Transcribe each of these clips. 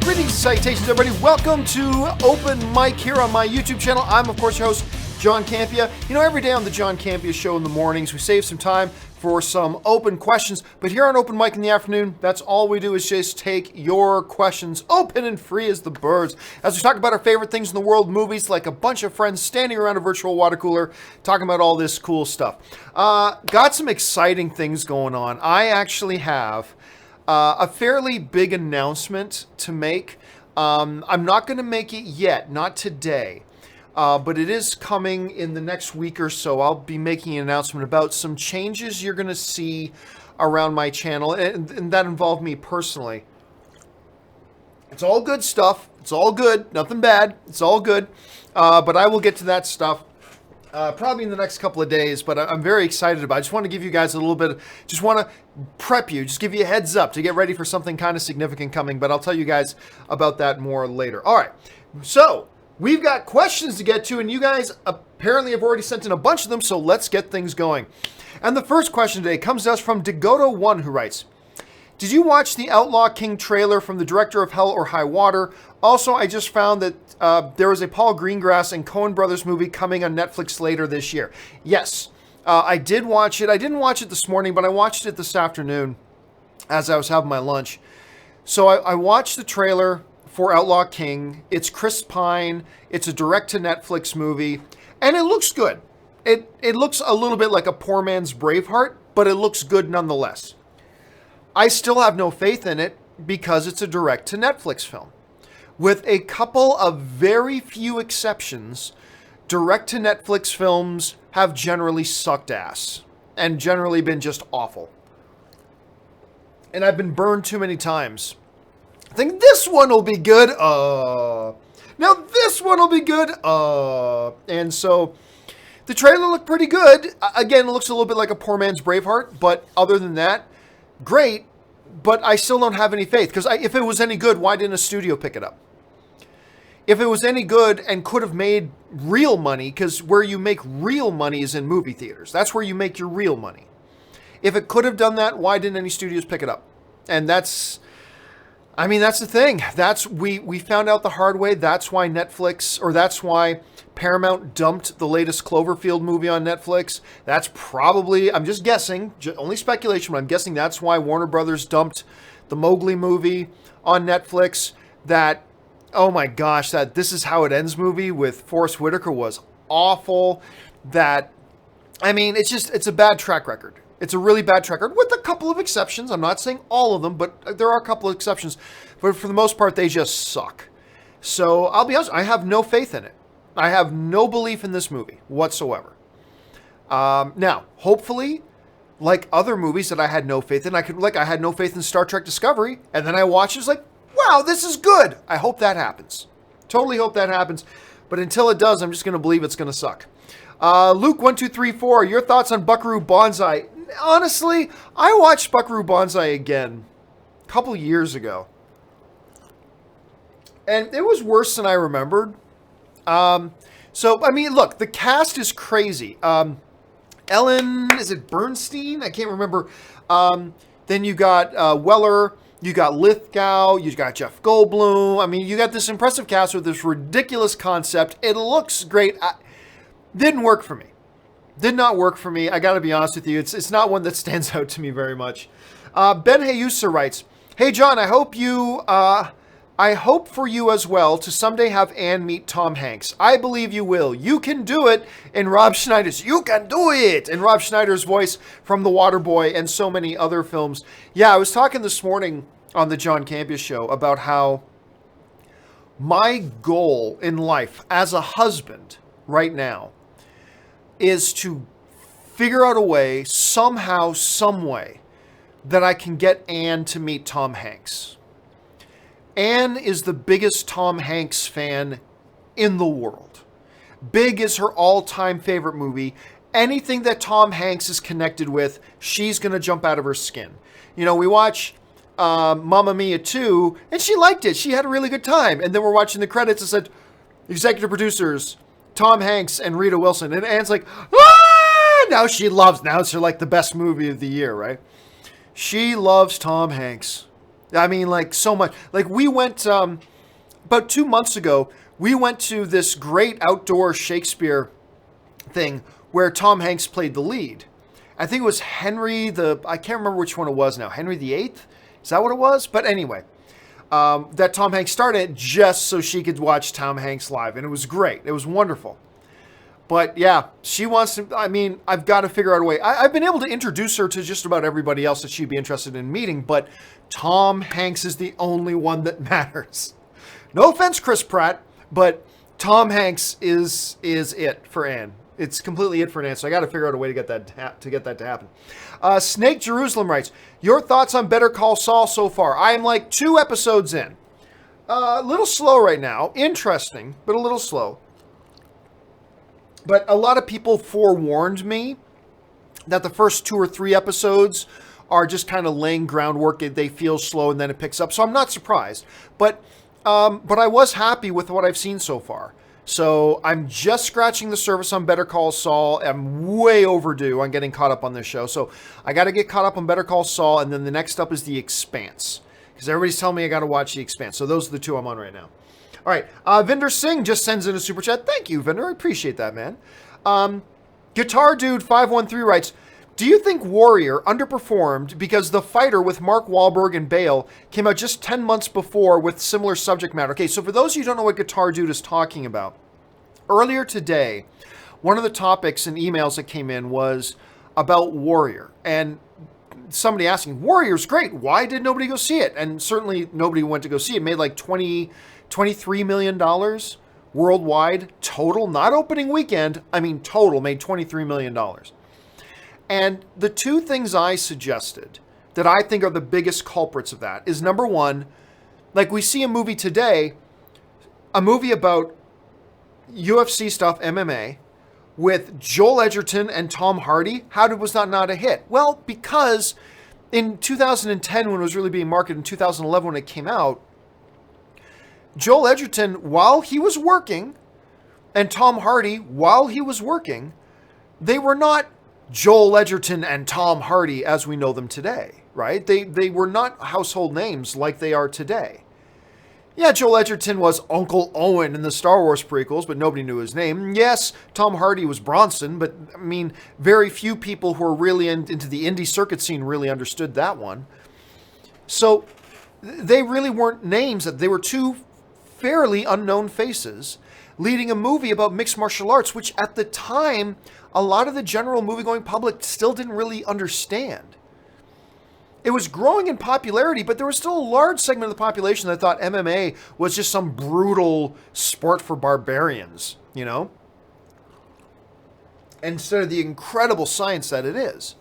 Greetings and salutations, everybody. Welcome to Open Mic here on my YouTube channel. I'm, of course, your host, John Campea. You know, every day on the John Campea Show in the mornings, we save some time for some open questions. But here on Open Mic in the afternoon, that's all we do is just take your questions, open and free as the birds. As we talk about our favorite things in the world, movies, like a bunch of friends standing around a virtual water cooler, talking about all this cool stuff. Got some exciting things going on. I actually have a fairly big announcement to make. I'm not going to make it yet, not today, but it is coming in the next week or so. I'll be making an announcement about some changes you're going to see around my channel, and that involve me personally. It's all good stuff. It's all good. Nothing bad. It's all good. But I will get to that stuff probably in the next couple of days, but I'm very excited about it. I just want to give you guys a little bit, just want to prep you, just give you a heads up to get ready for something kind of significant coming, but I'll tell you guys about that more later. All right, so we've got questions to get to, and you guys apparently have already sent in a bunch of them, so let's get things going. And the first question today comes to us from Degoto1, who writes, did you watch the Outlaw King trailer from the director of Hell or High Water? Also, I just found that there is a Paul Greengrass and Coen Brothers movie coming on Netflix later this year. Yes, I did watch it. I didn't watch it this morning, but I watched it this afternoon as I was having my lunch. So I watched the trailer for Outlaw King. It's Chris Pine. It's a direct-to-Netflix movie, and it looks good. It looks a little bit like a poor man's Braveheart, but it looks good nonetheless. I still have no faith in it because it's a direct-to-Netflix film. With a couple of very few exceptions, direct-to-Netflix films have generally sucked ass and generally been just awful. And I've been burned too many times. I think this one will be good. Now this one will be good. And so the trailer looked pretty good. Again, it looks a little bit like a poor man's Braveheart, but other than that, great, but I still don't have any faith, because if it was any good, why didn't a studio pick it up? If it was any good and could have made real money, because where you make real money is in movie theaters. That's where you make your real money. If it could have done that, why didn't any studios pick it up? And that's the thing. We found out the hard way. That's why that's why Paramount dumped the latest Cloverfield movie on Netflix. That's probably, I'm just guessing, only speculation, but I'm guessing that's why Warner Brothers dumped the Mowgli movie on Netflix. That, oh my gosh, that This Is How It Ends movie with Forrest Whitaker was awful. It's a bad track record. It's a really bad track record, with a couple of exceptions. I'm not saying all of them, but there are a couple of exceptions. But for the most part, they just suck. So I'll be honest, I have no faith in it. I have no belief in this movie whatsoever. Now, hopefully, like other movies that I had no faith in, I had no faith in Star Trek Discovery, and then I watched it, it's like, wow, this is good. I hope that happens. Totally hope that happens. But until it does, I'm just going to believe it's going to suck. Luke1234, your thoughts on Buckaroo Banzai? Honestly, I watched Buckaroo Banzai again a couple years ago, and it was worse than I remembered. Look, the cast is crazy. Ellen, is it Bernstein? I can't remember. Then you got Weller, you got Lithgow, you got Jeff Goldblum. You got this impressive cast with this ridiculous concept. It looks great. Didn't work for me. Did not work for me. I got to be honest with you. It's not one that stands out to me very much. Ben Hayusa writes, hey, John, I hope for you as well to someday have Anne meet Tom Hanks. I believe you will. You can do it in Rob Schneider's. You can do it in Rob Schneider's voice from The Waterboy and so many other films. Yeah, I was talking this morning on the John Campea Show about how my goal in life as a husband right now is to figure out a way, somehow, some way, that I can get Anne to meet Tom Hanks. Anne is the biggest Tom Hanks fan in the world. Big is her all-time favorite movie. Anything that Tom Hanks is connected with, she's going to jump out of her skin. You know, we watch Mamma Mia 2, and she liked it. She had a really good time. And then we're watching the credits and said, executive producers, Tom Hanks and Rita Wilson. And Anne's like, ah! Now she loves, now it's like the best movie of the year, right? She loves Tom Hanks. I mean, like, so much. Like, we went, about 2 months ago, we went to this great outdoor Shakespeare thing where Tom Hanks played the lead. I think it was I can't remember which one it was now. Henry VIII? Is that what it was? But anyway, that Tom Hanks started just so she could watch Tom Hanks live. And it was great. It was wonderful. But yeah, she wants to, I mean, I've got to figure out a way. I've been able to introduce her to just about everybody else that she'd be interested in meeting, but Tom Hanks is the only one that matters. No offense, Chris Pratt, but Tom Hanks is it for Anne. It's completely it for Anne, so I got to figure out a way to get that to happen. Snake Jerusalem writes, your thoughts on Better Call Saul so far? I am like 2 episodes in. A little slow right now. Interesting, but a little slow. But a lot of people forewarned me that the first 2 or 3 episodes are just kind of laying groundwork. They feel slow and then it picks up. So I'm not surprised. But I was happy with what I've seen so far. So I'm just scratching the surface on Better Call Saul. I'm way overdue on getting caught up on this show. So I got to get caught up on Better Call Saul. And then the next up is The Expanse. Because everybody's telling me I got to watch The Expanse. So those are the 2 I'm on right now. All right, Vinder Singh just sends in a super chat. Thank you, Vinder. I appreciate that, man. Guitar Dude 513 writes, do you think Warrior underperformed because The Fighter with Mark Wahlberg and Bale came out just 10 months before with similar subject matter? Okay, so for those of you who don't know what Guitar Dude is talking about, earlier today, one of the topics and emails that came in was about Warrior. And somebody asking, Warrior's great. Why did nobody go see it? And certainly nobody went to go see it. It made like $23 million worldwide total, not opening weekend. I mean, total made $23 million. And the 2 things I suggested that I think are the biggest culprits of that is, number one, like we see a movie today, a movie about UFC stuff, MMA, with Joel Edgerton and Tom Hardy. How was that not a hit? Well, because in 2010, when it was really being marketed, in 2011 when it came out, Joel Edgerton, while he was working, and Tom Hardy, while he was working, they were not Joel Edgerton and Tom Hardy as we know them today, right? They were not household names like they are today. Yeah, Joel Edgerton was Uncle Owen in the Star Wars prequels, but nobody knew his name. Yes, Tom Hardy was Bronson, but I mean, very few people who are really into the indie circuit scene really understood that one. So they really weren't names. They were 2 fairly unknown faces leading a movie about mixed martial arts, which at the time, a lot of the general movie-going public still didn't really understand. It was growing in popularity, but there was still a large segment of the population that thought MMA was just some brutal sport for barbarians, you know? Instead of the incredible science that it is.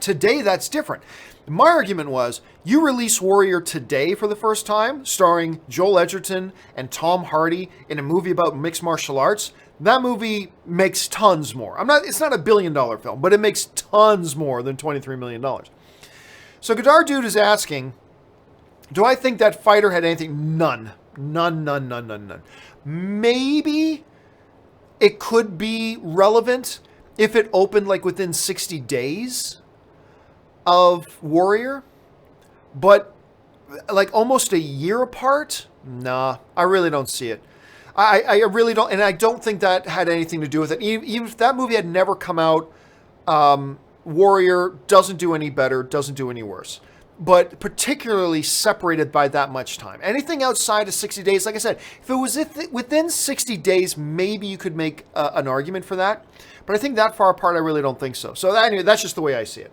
Today, that's different. My argument was, you release Warrior today for the first time, starring Joel Edgerton and Tom Hardy in a movie about mixed martial arts. That movie makes tons more. It's not $1 billion film, but it makes tons more than $23 million. So Guitar Dude is asking, do I think that Fighter had anything? None. None. Maybe it could be relevant if it opened like within 60 days of Warrior, but like almost a year apart? Nah, I really don't see it. I really don't, and I don't think that had anything to do with it. Even if that movie had never come out, Warrior doesn't do any better, doesn't do any worse. But particularly separated by that much time. Anything outside of 60 days, like I said, if it was within 60 days, maybe you could make an argument for that. But I think that far apart, I really don't think so. So anyway, that's just the way I see it.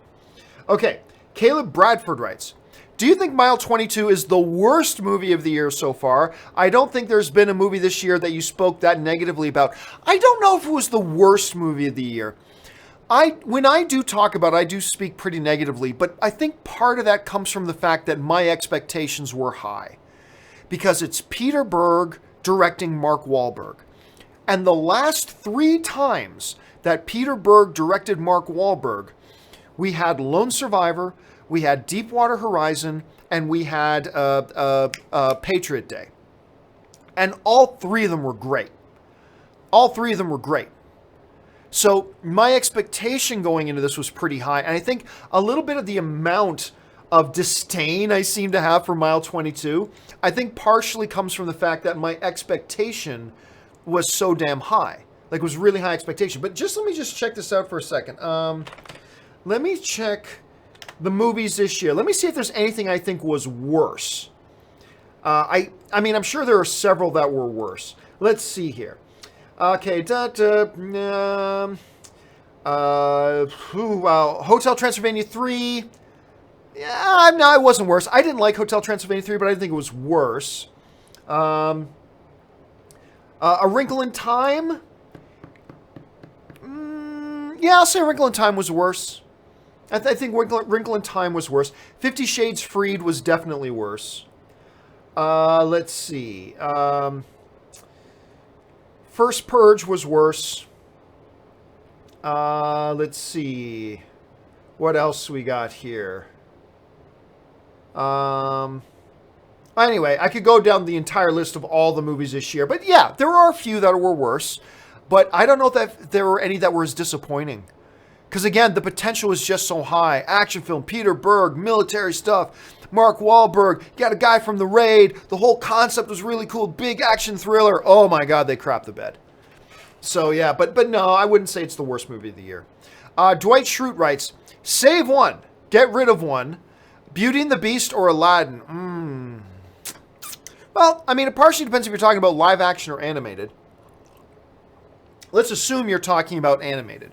Okay, Caleb Bradford writes, do you think Mile 22 is the worst movie of the year so far? I don't think there's been a movie this year that you spoke that negatively about. I don't know if it was the worst movie of the year. When I do talk about it, I do speak pretty negatively, but I think part of that comes from the fact that my expectations were high. Because it's Peter Berg directing Mark Wahlberg. And the last 3 times that Peter Berg directed Mark Wahlberg, we had Lone Survivor, we had Deepwater Horizon, and we had Patriot Day. And all 3 of them were great. All 3 of them were great. So my expectation going into this was pretty high. And I think a little bit of the amount of disdain I seem to have for Mile 22, I think partially comes from the fact that my expectation was so damn high. Like, it was really high expectation. But let me just check this out for a second. Let me check the movies this year. Let me see if there's anything I think was worse. I mean, I'm sure there are several that were worse. Let's see here. Okay, Hotel Transylvania 3. Yeah, no, it wasn't worse. I didn't like Hotel Transylvania 3, but I didn't think it was worse. A Wrinkle in Time. Yeah, I'll say A Wrinkle in Time was worse. I think Wrinkle in Time was worse. 50 Shades Freed was definitely worse. Let's see. First Purge was worse. Let's see. What else we got here? Anyway, I could go down the entire list of all the movies this year. But yeah, there are a few that were worse. But I don't know if there were any that were as disappointing. Because again, the potential is just so high. Action film, Peter Berg, military stuff, Mark Wahlberg, got a guy from The Raid. The whole concept was really cool. Big action thriller. Oh my God, they crapped the bed. So yeah, but no, I wouldn't say it's the worst movie of the year. Dwight Schrute writes, save one, get rid of one. Beauty and the Beast or Aladdin? Well, I mean, it partially depends if you're talking about live action or animated. Let's assume you're talking about animated.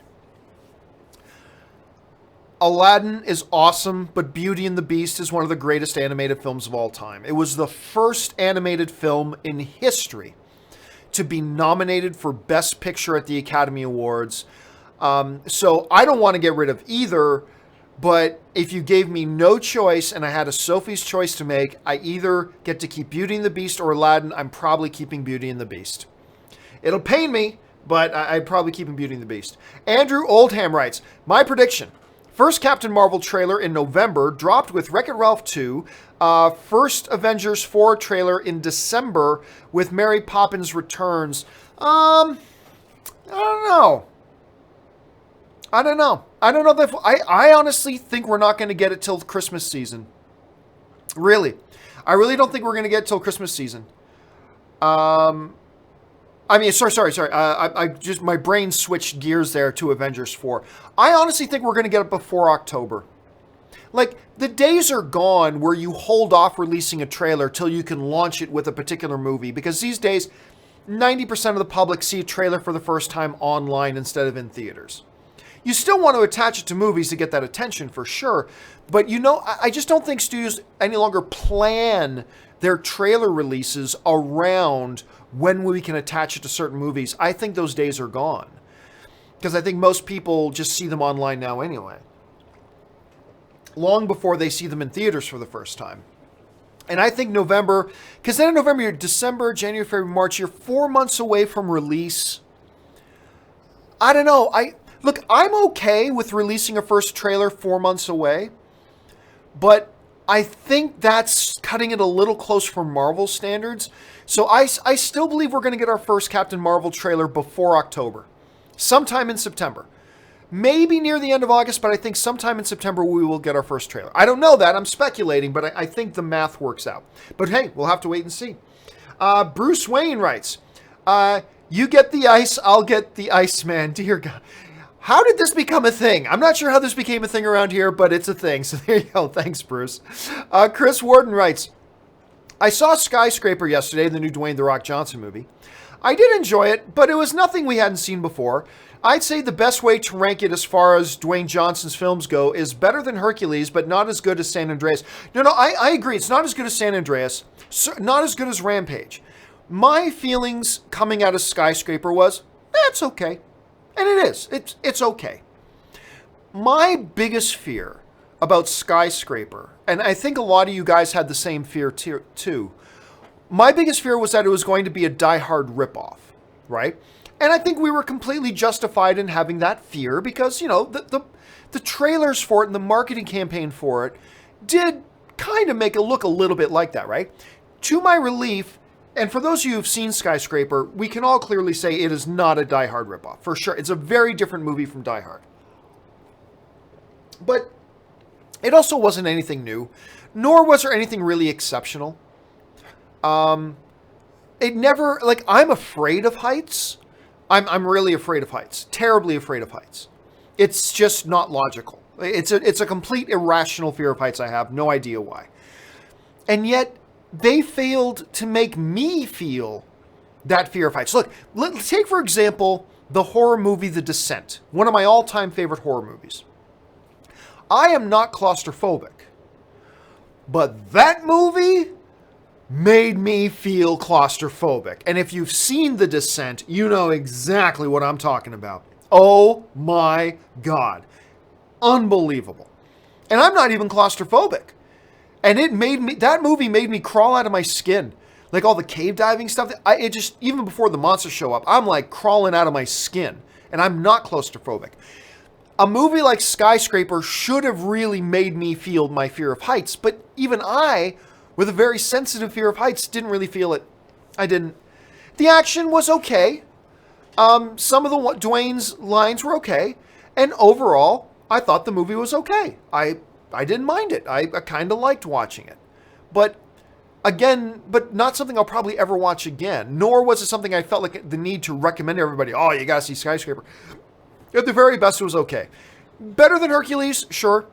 Aladdin is awesome, but Beauty and the Beast is one of the greatest animated films of all time. It was the first animated film in history to be nominated for Best Picture at the Academy Awards. So I don't want to get rid of either, but if you gave me no choice and I had a Sophie's choice to make, I either get to keep Beauty and the Beast or Aladdin. I'm probably keeping Beauty and the Beast. It'll pain me, but I'd probably keep Beauty and the Beast. Andrew Oldham writes, my prediction. First Captain Marvel trailer in November, dropped with Wreck-It Ralph 2. First Avengers 4 trailer in December with Mary Poppins Returns. I don't know. I don't know that I honestly think we're not going to get it till Christmas season. Really. I really don't think we're going to get it till Christmas season. Sorry. I just, my brain switched gears there to Avengers 4. I honestly think we're going to get it before October. Like, the days are gone where you hold off releasing a trailer till you can launch it with a particular movie. Because these days, 90% of the public see a trailer for the first time online instead of in theaters. You still want to attach it to movies to get that attention for sure. But I just don't think studios any longer plan their trailer releases around when we can attach it to certain movies. I think those days are gone. Because I think most people just see them online now anyway. Long before they see them in theaters for the first time. And I think November, because then in November, you're December, January, February, March, you're 4 months away from release. I don't know. Look, I'm okay with releasing a first trailer 4 months away. But I think that's cutting it a little close for Marvel standards. So I still believe we're going to get our first Captain Marvel trailer before October. Sometime in September. Maybe near the end of August, but I think sometime in September we will get our first trailer. I don't know that. I'm speculating, but I think the math works out. But hey, we'll have to wait and see. Bruce Wayne writes, you get the ice, I'll get the Iceman. Dear God. How did this become a thing? I'm not sure how this became a thing around here, but it's a thing. So there you go. Thanks, Bruce. Chris Warden writes, I saw Skyscraper yesterday, the new Dwayne "The Rock" Johnson movie. I did enjoy it, but it was nothing we hadn't seen before. I'd say the best way to rank it as far as Dwayne Johnson's films go is better than Hercules, but not as good as San Andreas. No, I agree. It's not as good as San Andreas. Not as good as Rampage. My feelings coming out of Skyscraper was, it's okay. And it is. It's okay. My biggest fear about Skyscraper, and I think a lot of you guys had the same fear too, my biggest fear was that it was going to be a Die Hard ripoff, right? And I think we were completely justified in having that fear because, the trailers for it and the marketing campaign for it did kind of make it look a little bit like that, right? To my relief, and for those of you who've seen Skyscraper, we can all clearly say it is not a Die Hard ripoff, for sure. It's a very different movie from Die Hard. But It also wasn't anything new, nor was there anything really exceptional. It never, like, I'm afraid of heights. I'm really afraid of heights. Terribly afraid of heights. It's just not logical. It's a complete irrational fear of heights I have. No idea why. And yet, they failed to make me feel that fear of heights. Look, let's take, for example, the horror movie The Descent. One of my all-time favorite horror movies. I am not claustrophobic. But that movie made me feel claustrophobic. And if you've seen The Descent, you know exactly what I'm talking about. Oh my God. Unbelievable. And I'm not even claustrophobic. And that movie made me crawl out of my skin. Like all the cave diving stuff. It just, even before the monsters show up, I'm like crawling out of my skin. And I'm not claustrophobic. A movie like Skyscraper should have really made me feel my fear of heights. But even I, with a very sensitive fear of heights, didn't really feel it. I didn't. The action was okay. Some of Dwayne's lines were okay. And overall, I thought the movie was okay. I didn't mind it. I kind of liked watching it. But again, not something I'll probably ever watch again. Nor was it something I felt like the need to recommend to everybody. Oh, you gotta see Skyscraper. At the very best, it was okay. Better than Hercules? Sure.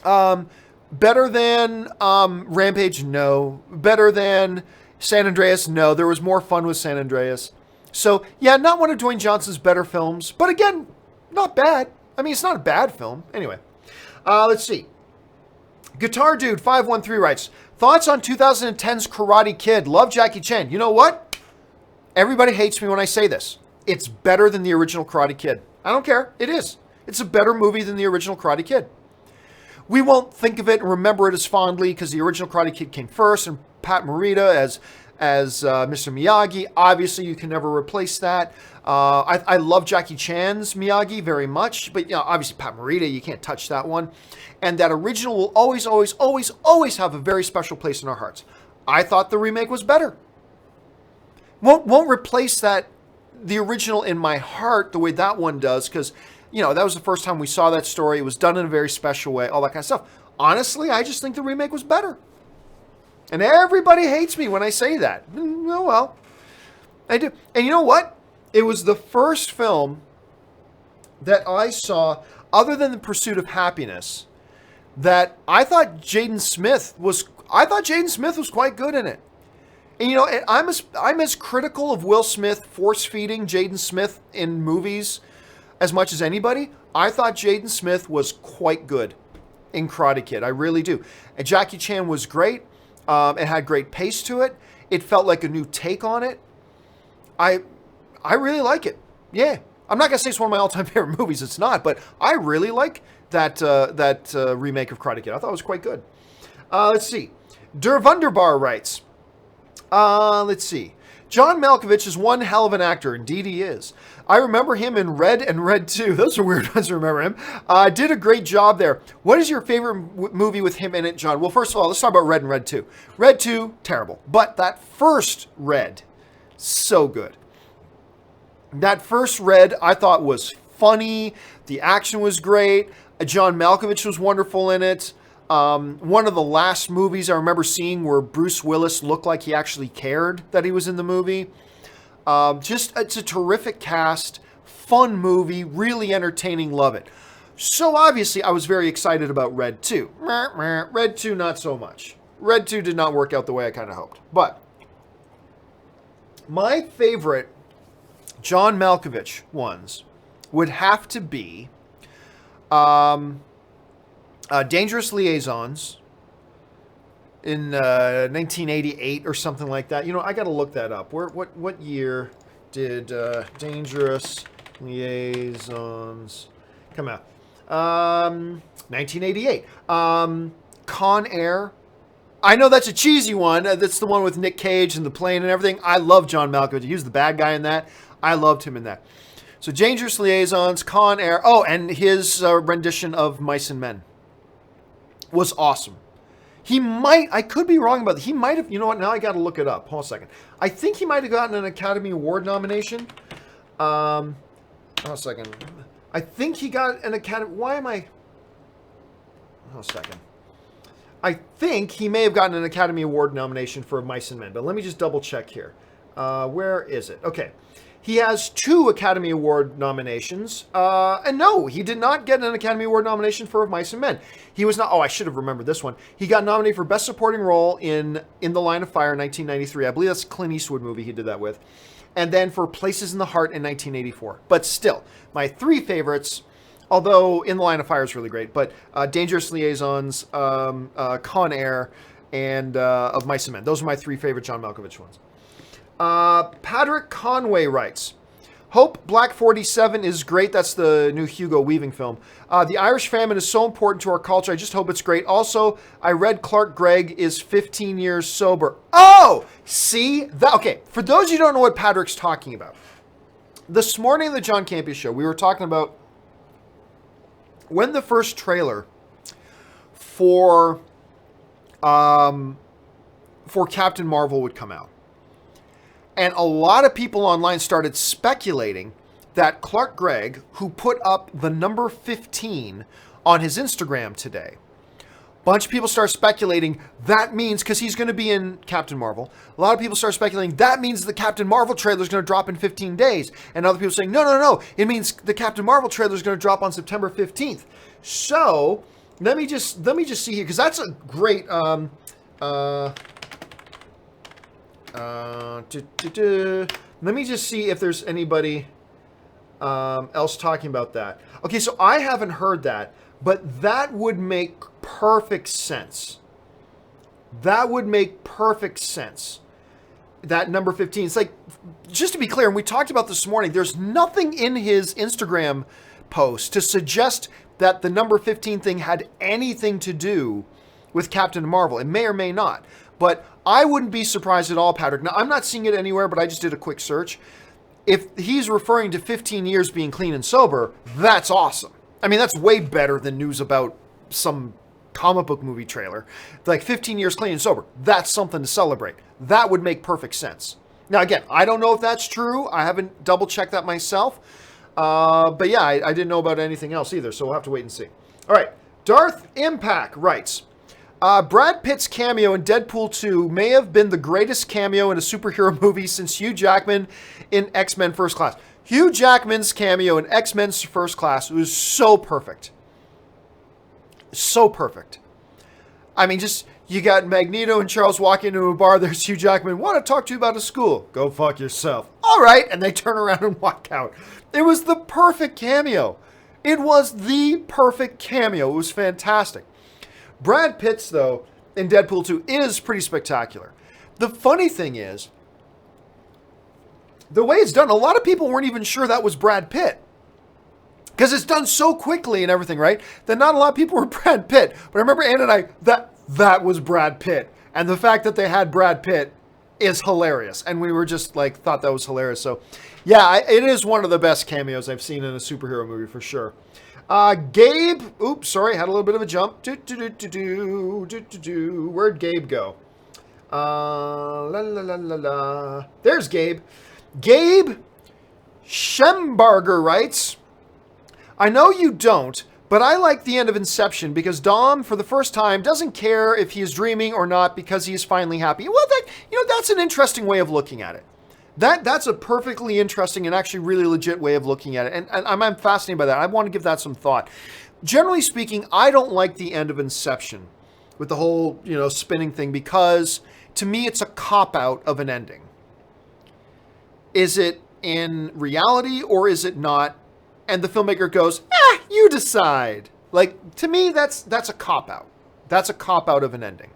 Better than Rampage? No. Better than San Andreas? No. There was more fun with San Andreas. So, yeah, not one of Dwayne Johnson's better films. But again, not bad. I mean, it's not a bad film. Anyway, let's see. Guitar Dude 513 writes, thoughts on 2010's Karate Kid? Love Jackie Chan. You know what? Everybody hates me when I say this. It's better than the original Karate Kid. I don't care. It is. It's a better movie than the original Karate Kid. We won't think of it and remember it as fondly because the original Karate Kid came first, and Pat Morita as Mr. Miyagi. Obviously, you can never replace that. I love Jackie Chan's Miyagi very much, but obviously Pat Morita, you can't touch that one. And that original will always, always, always, always have a very special place in our hearts. I thought the remake was better. Won't replace the original in my heart the way that one does, because that was the first time we saw that story. It was done in a very special way, all that kind of stuff. Honestly, I just think the remake was better. And everybody hates me when I say that. Oh, well. I do. And you know what? It was the first film that I saw, other than The Pursuit of Happiness, that I thought Jaden Smith was quite good in it. And I'm as critical of Will Smith force-feeding Jaden Smith in movies as much as anybody. I thought Jaden Smith was quite good in Karate Kid. I really do. And Jackie Chan was great. It had great pace to it. It felt like a new take on it. I really like it. Yeah. I'm not going to say it's one of my all-time favorite movies. It's not. But I really like that remake of Karate Kid. I thought it was quite good. Let's see. Der Wunderbar writes... let's see. John Malkovich is one hell of an actor. Indeed he is. I remember him in Red and Red 2. Those are weird ones to remember him. Did a great job there. What is your favorite movie with him in it, John? Well, first of all, let's talk about Red and Red 2. Red 2, terrible. But that first Red, so good. That first Red, I thought was funny. The action was great. John Malkovich was wonderful in it. One of the last movies I remember seeing where Bruce Willis looked like he actually cared that he was in the movie. It's a terrific cast, fun movie, really entertaining, love it. So obviously I was very excited about Red 2. Red 2, not so much. Red 2 did not work out the way I kind of hoped. But my favorite John Malkovich ones would have to be Dangerous Liaisons in 1988 or something like that. I got to look that up. What year did Dangerous Liaisons come out? 1988. Con Air. I know that's a cheesy one. That's the one with Nick Cage and the plane and everything. I love John Malkovich. He was the bad guy in that. I loved him in that. So Dangerous Liaisons, Con Air. Oh, and his rendition of Mice and Men was awesome. I could be wrong about that. He might have, you know what, now I got to look it up. Hold on a second. I think he might have gotten an Academy Award nomination. Hold on a second. I think he got an Academy, why am I, a second. I think he may have gotten an Academy Award nomination for Mice and Men, but let me just double check here. Where is it? Okay. He has 2 Academy Award nominations. And no, he did not get an Academy Award nomination for Mice and Men. He was not, oh, I should have remembered this one. He got nominated for Best Supporting Role in the Line of Fire in 1993. I believe that's a Clint Eastwood movie he did that with. And then for Places in the Heart in 1984. But still, my 3 favorites, although In the Line of Fire is really great, but Dangerous Liaisons, Con Air, and Of Mice and Men. Those are my 3 favorite John Malkovich ones. Patrick Conway writes, Hope Black 47 is great. That's the new Hugo Weaving film. The Irish famine is so important to our culture. I just hope it's great. Also, I read Clark Gregg is 15 years sober. Oh, see? Okay, for those of you who don't know what Patrick's talking about, this morning on the John Campea show, we were talking about when the first trailer for Captain Marvel would come out. And a lot of people online started speculating that Clark Gregg, who put up the number 15 on his Instagram today, a bunch of people start speculating that means, because he's going to be in Captain Marvel, a lot of people start speculating that means the Captain Marvel trailer is going to drop in 15 days. And other people saying, no, it means the Captain Marvel trailer is going to drop on September 15th. So let me just see here, because that's a great... let me just see if there's anybody else talking about that. Okay, so I haven't heard that, but that would make perfect sense. That would make perfect sense. That number 15. It's like, just to be clear, and we talked about this morning, there's nothing in his Instagram post to suggest that the number 15 thing had anything to do with Captain Marvel. It may or may not. But I wouldn't be surprised at all, Patrick. Now, I'm not seeing it anywhere, but I just did a quick search. If he's referring to 15 years being clean and sober, that's awesome. I mean, that's way better than news about some comic book movie trailer. Like 15 years clean and sober, that's something to celebrate. That would make perfect sense. Now, again, I don't know if that's true. I haven't double-checked that myself. But yeah, I didn't know about anything else either, so we'll have to wait and see. All right, Darth Impact writes, Brad Pitt's cameo in Deadpool 2 may have been the greatest cameo in a superhero movie since Hugh Jackman in X-Men First Class. Hugh Jackman's cameo in X-Men First Class was so perfect. So perfect. I mean, just, you got Magneto and Charles walking into a bar. There's Hugh Jackman. Want to talk to you about a school? Go fuck yourself. All right. And they turn around and walk out. It was the perfect cameo. It was the perfect cameo. It was fantastic. Brad Pitt's, though, in Deadpool 2 is pretty spectacular. The funny thing is, the way it's done, a lot of people weren't even sure that was Brad Pitt. Because it's done so quickly and everything, right? That not a lot of people were Brad Pitt. But I remember Ann and I, that was Brad Pitt. And the fact that they had Brad Pitt is hilarious. And we were just like, thought that was hilarious. So, yeah, it is one of the best cameos I've seen in a superhero movie for sure. Gabe, oops, sorry, had a little bit of a jump. Where'd Gabe go? There's Gabe. Gabe Schembarger writes, I know you don't, but I like the end of Inception because Dom, for the first time, doesn't care if he is dreaming or not because he is finally happy. Well, that's an interesting way of looking at it. That's a perfectly interesting and actually really legit way of looking at it. And I'm fascinated by that. I want to give that some thought. Generally speaking, I don't like the end of Inception with the whole, spinning thing because to me, it's a cop-out of an ending. Is it in reality or is it not? And the filmmaker goes, you decide. Like, to me, that's a cop-out. That's a cop-out of an ending.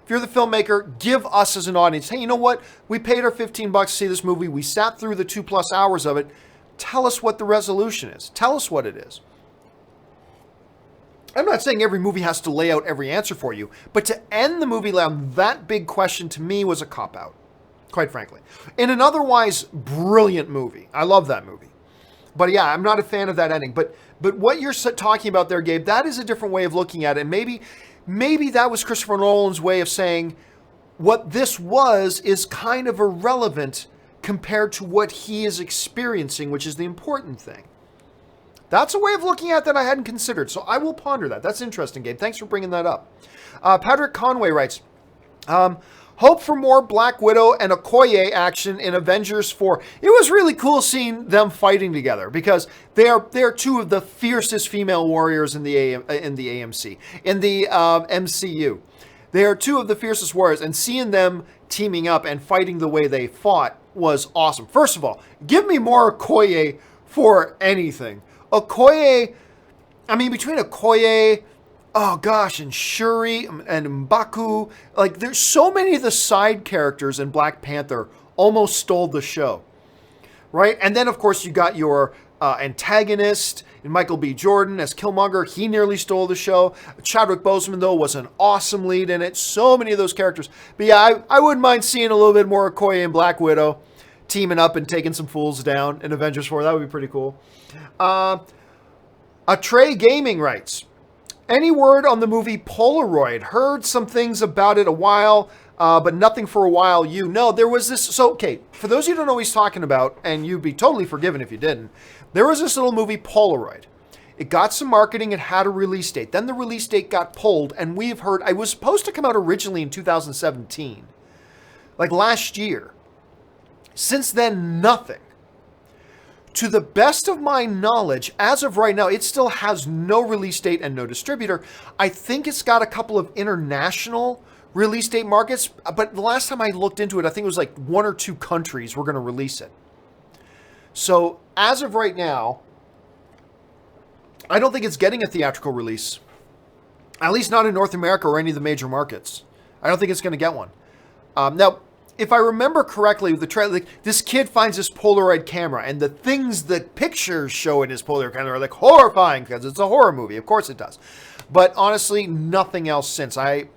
If you're the filmmaker, give us as an audience, hey, you know what? We paid our $15 to see this movie. We sat through the 2+ hours of it. Tell us what the resolution is. Tell us what it is. I'm not saying every movie has to lay out every answer for you, but to end the movie on that big question to me was a cop-out, quite frankly. In an otherwise brilliant movie. I love that movie. But yeah, I'm not a fan of that ending. But what you're talking about there, Gabe, that is a different way of looking at it. And maybe that was Christopher Nolan's way of saying what this is kind of irrelevant compared to what he is experiencing, which is the important thing. That's a way of looking at that I hadn't considered. So I will ponder that. That's interesting, Gabe. Thanks for bringing that up. Patrick Conway writes, hope for more Black Widow and Okoye action in Avengers 4. It was really cool seeing them fighting together because they're two of the fiercest female warriors in the MCU. They are two of the fiercest warriors, and seeing them teaming up and fighting the way they fought was awesome. First of all, give me more Okoye for anything. Okoye, I mean, between Okoye, oh gosh, and Shuri and M'Baku, like there's so many of the side characters in Black Panther almost stole the show, right? And then of course you got your antagonist in Michael B. Jordan as Killmonger. He nearly stole the show. Chadwick Boseman though was an awesome lead in it. So many of those characters. But yeah, I wouldn't mind seeing a little bit more Okoye and Black Widow teaming up and taking some fools down in Avengers 4. That would be pretty cool. Trey Gaming writes, any word on the movie Polaroid? Heard some things about it a while, but nothing for a while. There was this. So, okay, for those of you who don't know what he's talking about, and you'd be totally forgiven if you didn't, there was this little movie Polaroid. It got some marketing. It had a release date. Then the release date got pulled, and we've heard it was supposed to come out originally in 2017, like last year. Since then, nothing. To the best of my knowledge, as of right now, it still has no release date and no distributor. I think it's got a couple of international release date markets, but the last time I looked into it, I think it was like 1 or 2 countries were going to release it. So as of right now, I don't think it's getting a theatrical release, at least not in North America or any of the major markets. I don't think it's going to get one. Now, if I remember correctly, the trailer, like, this kid finds this Polaroid camera, and the things that pictures show in his Polaroid camera are like horrifying because it's a horror movie. Of course it does. But honestly, nothing else since. I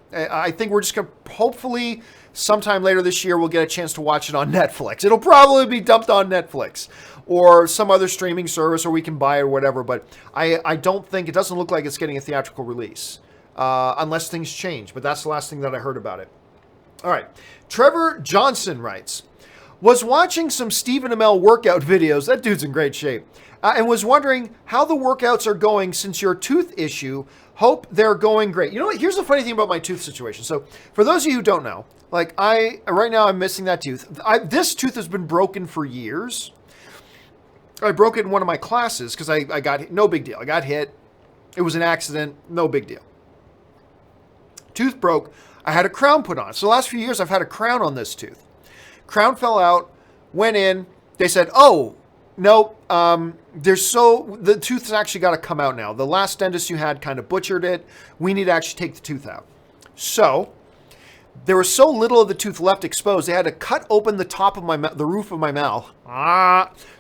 think we're just going to, hopefully, sometime later this year, we'll get a chance to watch it on Netflix. It'll probably be dumped on Netflix or some other streaming service, or we can buy it or whatever. But I don't think, it doesn't look like it's getting a theatrical release unless things change. But that's the last thing that I heard about it. All right. Trevor Johnson writes, was watching some Stephen Amell workout videos. That dude's in great shape. And was wondering how the workouts are going since your tooth issue. Hope they're going great. You know what? Here's the funny thing about my tooth situation. So for those of you who don't know, like right now I'm missing that tooth. This tooth has been broken for years. I broke it in one of my classes because I got hit. No big deal. I got hit. It was an accident. No big deal. Tooth broke. I had a crown put on. So the last few years, I've had a crown on this tooth. Crown fell out, went in. They said, oh, no, the tooth's actually got to come out now. The last dentist you had kind of butchered it. We need to actually take the tooth out. So there was so little of the tooth left exposed, they had to cut open the top of the roof of my mouth,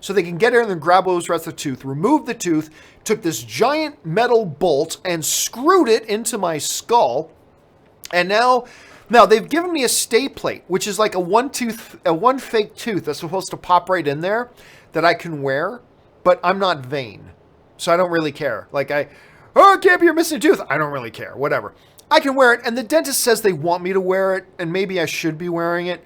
so they can get in and grab those rest of the tooth, remove the tooth, took this giant metal bolt and screwed it into my skull. And now they've given me a stay plate, which is like a one fake tooth that's supposed to pop right in there that I can wear, but I'm not vain, so I don't really care. Like Campea, you're missing a tooth. I don't really care, whatever. I can wear it, and the dentist says they want me to wear it, and maybe I should be wearing it,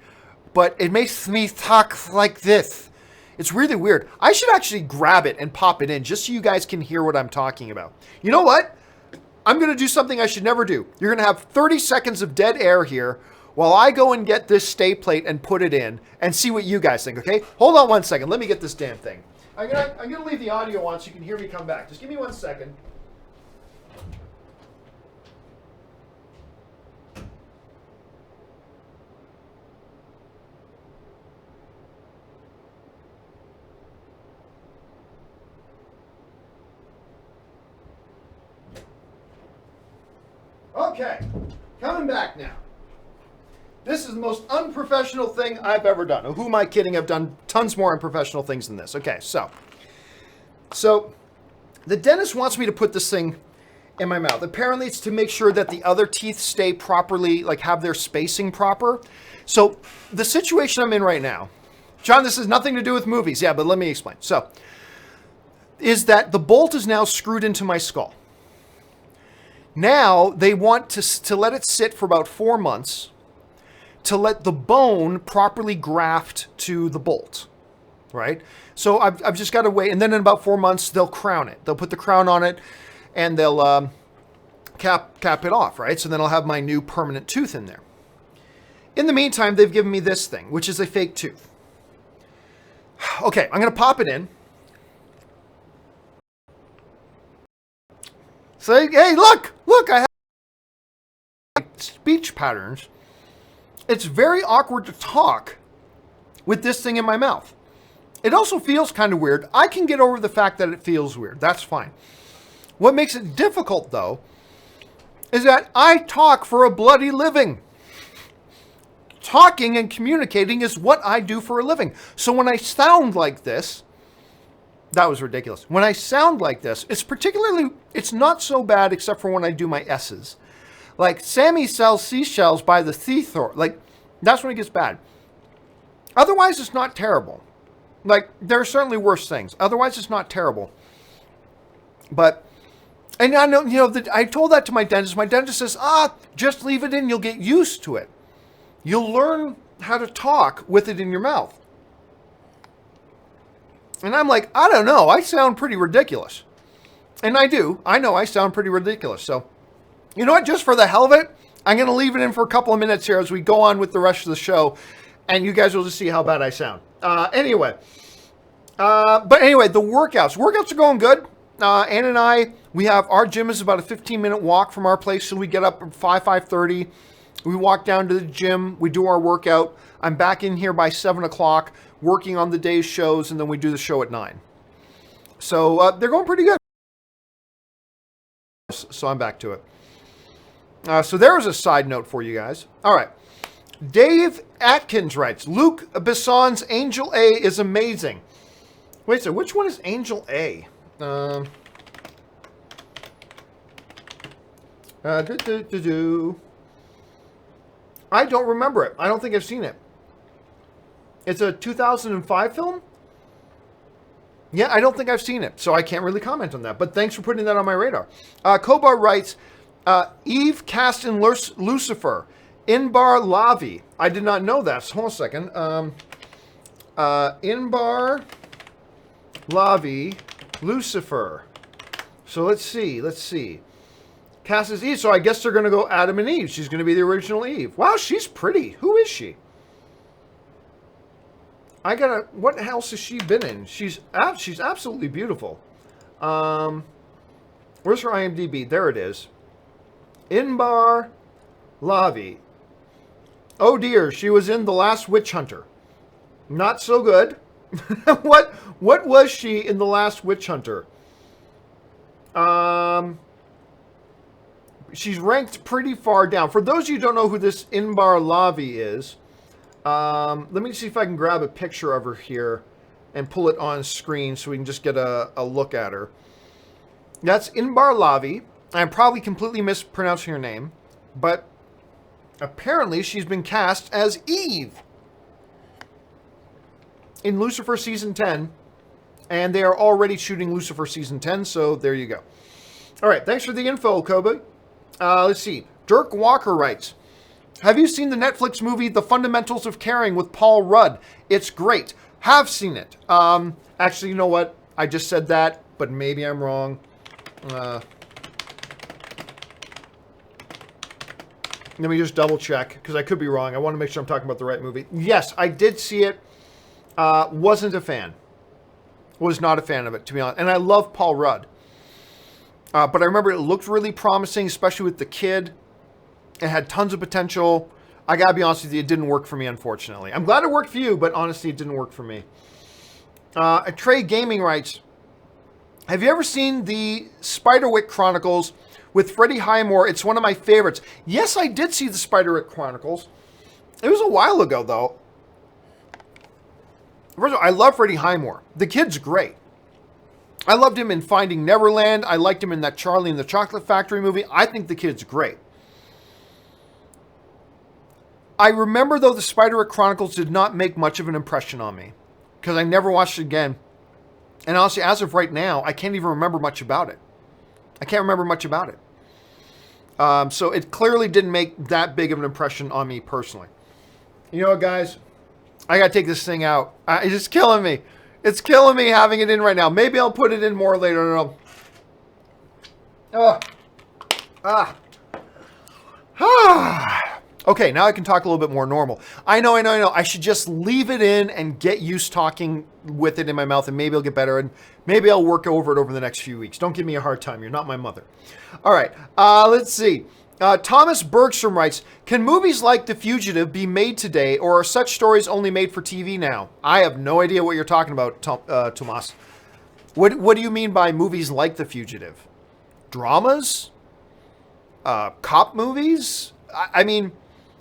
but it makes me talk like this. It's really weird. I should actually grab it and pop it in just so you guys can hear what I'm talking about. You know what? I'm going to do something I should never do. You're going to have 30 seconds of dead air here while I go and get this stay plate and put it in and see what you guys think, okay? Hold on 1 second. Let me get this damn thing. I'm gonna leave the audio on so you can hear me come back. Just give me 1 second. Okay, coming back now. This is the most unprofessional thing I've ever done. Who am I kidding? I've done tons more unprofessional things than this. Okay, so the dentist wants me to put this thing in my mouth. Apparently it's to make sure that the other teeth stay properly, like have their spacing proper. So the situation I'm in right now, John, this has nothing to do with movies. Yeah, but let me explain. So, is that the bolt is now screwed into my skull. Now they want to let it sit for about 4 months to let the bone properly graft to the bolt. right? So I've just got to wait. And then in about 4 months, they'll crown it. They'll put the crown on it, and they'll cap it off, right? So then I'll have my new permanent tooth in there. In the meantime, they've given me this thing, which is a fake tooth. Okay, I'm going to pop it in. Say, hey, look, I have speech patterns. It's very awkward to talk with this thing in my mouth. It also feels kind of weird. I can get over the fact that it feels weird. That's fine. What makes it difficult, though, is that I talk for a bloody living. Talking and communicating is what I do for a living. So when I sound like this, that was ridiculous. When I sound like this, it's not so bad except for when I do my S's. Like, Sammy sells seashells by the seashore. Like, that's when it gets bad. Otherwise, it's not terrible. Like, there are certainly worse things. Otherwise, it's not terrible. But, and I know, I told that to my dentist. My dentist says, just leave it in. You'll get used to it. You'll learn how to talk with it in your mouth. And I'm like, I don't know. I sound pretty ridiculous. And I do. I know I sound pretty ridiculous. So, you know what? Just for the hell of it, I'm going to leave it in for a couple of minutes here as we go on with the rest of the show. And you guys will just see how bad I sound. But anyway, the workouts. Workouts are going good. Ann and I, our gym is about a 15-minute walk from our place. So we get up at 5:30. We walk down to the gym. We do our workout. I'm back in here by 7 o'clock working on the day's shows, and then we do the show at 9. So they're going pretty good. So I'm back to it. So there was a side note for you guys. All right. Dave Atkins writes, Luc Besson's Angel A is amazing. Wait, so which one is Angel A? I don't remember it. I don't think I've seen it. It's a 2005 film? Yeah, I don't think I've seen it, so I can't really comment on that. But thanks for putting that on my radar. Kobar writes, Eve cast in Lucifer, Inbar Lavi. I did not know that. So hold on a second. Inbar Lavi, Lucifer. So let's see. Cast as Eve. So I guess they're going to go Adam and Eve. She's going to be the original Eve. Wow, she's pretty. Who is she? What else has she been in? She's absolutely beautiful. Where's her IMDb? There it is. Inbar Lavi. Oh dear, she was in The Last Witch Hunter. Not so good. What was she in The Last Witch Hunter? She's ranked pretty far down. For those of you who don't know who this Inbar Lavi is, let me see if I can grab a picture of her here and pull it on screen so we can just get a look at her. That's Inbar Lavi. I'm probably completely mispronouncing her name, but apparently she's been cast as Eve in Lucifer Season 10, and they are already shooting Lucifer Season 10, so there you go. All right, thanks for the info, Kobe. Let's see. Dirk Walker writes, have you seen the Netflix movie The Fundamentals of Caring with Paul Rudd? It's great. Have seen it. Actually, you know what? I just said that, but maybe I'm wrong. Let me just double check, because I could be wrong. I want to make sure I'm talking about the right movie. Yes, I did see it. Wasn't a fan. Was not a fan of it, to be honest. And I love Paul Rudd. But I remember it looked really promising, especially with the kid. It had tons of potential. I gotta be honest with you, it didn't work for me, unfortunately. I'm glad it worked for you, but honestly, it didn't work for me. Trey Gaming writes, have you ever seen the Spiderwick Chronicles with Freddie Highmore? It's one of my favorites. Yes, I did see the Spiderwick Chronicles. It was a while ago, though. First of all, I love Freddie Highmore. The kid's great. I loved him in Finding Neverland. I liked him in that Charlie and the Chocolate Factory movie. I think the kid's great. I remember, though, the Spiderwick Chronicles did not make much of an impression on me because I never watched it again. And honestly, as of right now, I can't even remember much about it. I can't remember much about it. So it clearly didn't make that big of an impression on me personally. You know what, guys? I got to take this thing out. It's just killing me. It's killing me having it in right now. Maybe I'll put it in more later. No. Okay, now I can talk a little bit more normal. I know. I should just leave it in and get used talking with it in my mouth, and maybe I'll get better, and maybe I'll work over it over the next few weeks. Don't give me a hard time. You're not my mother. All right, let's see. Thomas Bergstrom writes, can movies like The Fugitive be made today, or are such stories only made for TV now? I have no idea what you're talking about, Tomas. What do you mean by movies like The Fugitive? Dramas? Cop movies? I mean,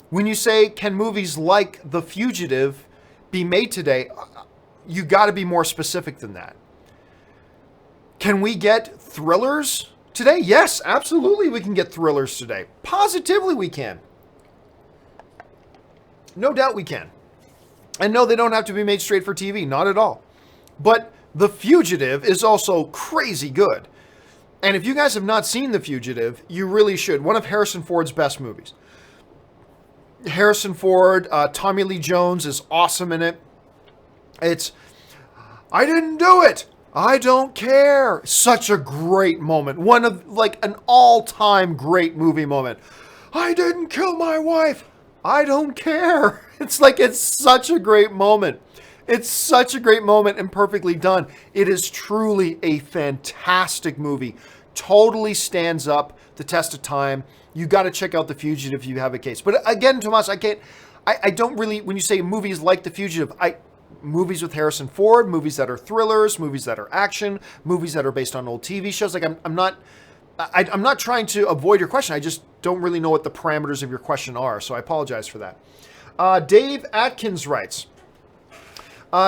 when you say, can movies like The Fugitive be made today, you got to be more specific than that. Can we get thrillers today? Yes, absolutely we can get thrillers today. Positively we can. No doubt we can. And no, they don't have to be made straight for TV, not at all. But The Fugitive is also crazy good. And if you guys have not seen The Fugitive, you really should. One of Harrison Ford's best movies. Harrison Ford, Tommy Lee Jones is awesome in it. It's, I didn't do it. I don't care. Such a great moment. One of, like, an all-time great movie moment. I didn't kill my wife. I don't care. It's like, it's such a great moment. It's such a great moment and perfectly done. It is truly a fantastic movie. Totally stands up the test of time. You got to check out The Fugitive if you have a case. But again, Tomas, I don't really, when you say movies like The Fugitive, movies with Harrison Ford, movies that are thrillers, movies that are action, movies that are based on old TV shows. Like I'm not trying to avoid your question. I just don't really know what the parameters of your question are. So I apologize for that. Dave Atkins writes,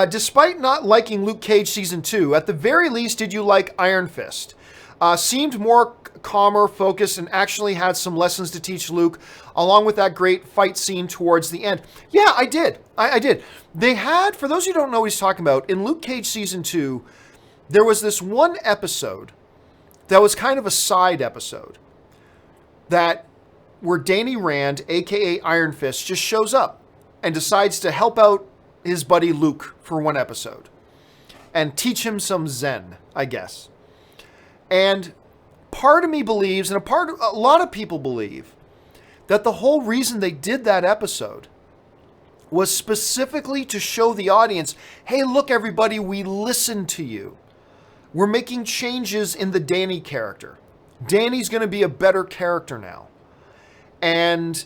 despite not liking Luke Cage season 2, at the very least, did you like Iron Fist? Seemed more calmer, focused, and actually had some lessons to teach Luke, along with that great fight scene towards the end. Yeah, I did. I did. They had, for those who don't know what he's talking about, in Luke Cage season 2, there was this one episode that was kind of a side episode that where Danny Rand, aka Iron Fist, just shows up and decides to help out his buddy Luke for one episode and teach him some Zen, I guess. And part of me believes, and a lot of people believe, that the whole reason they did that episode was specifically to show the audience, hey, look, everybody, we listened to you. We're making changes in the Danny character. Danny's going to be a better character now. And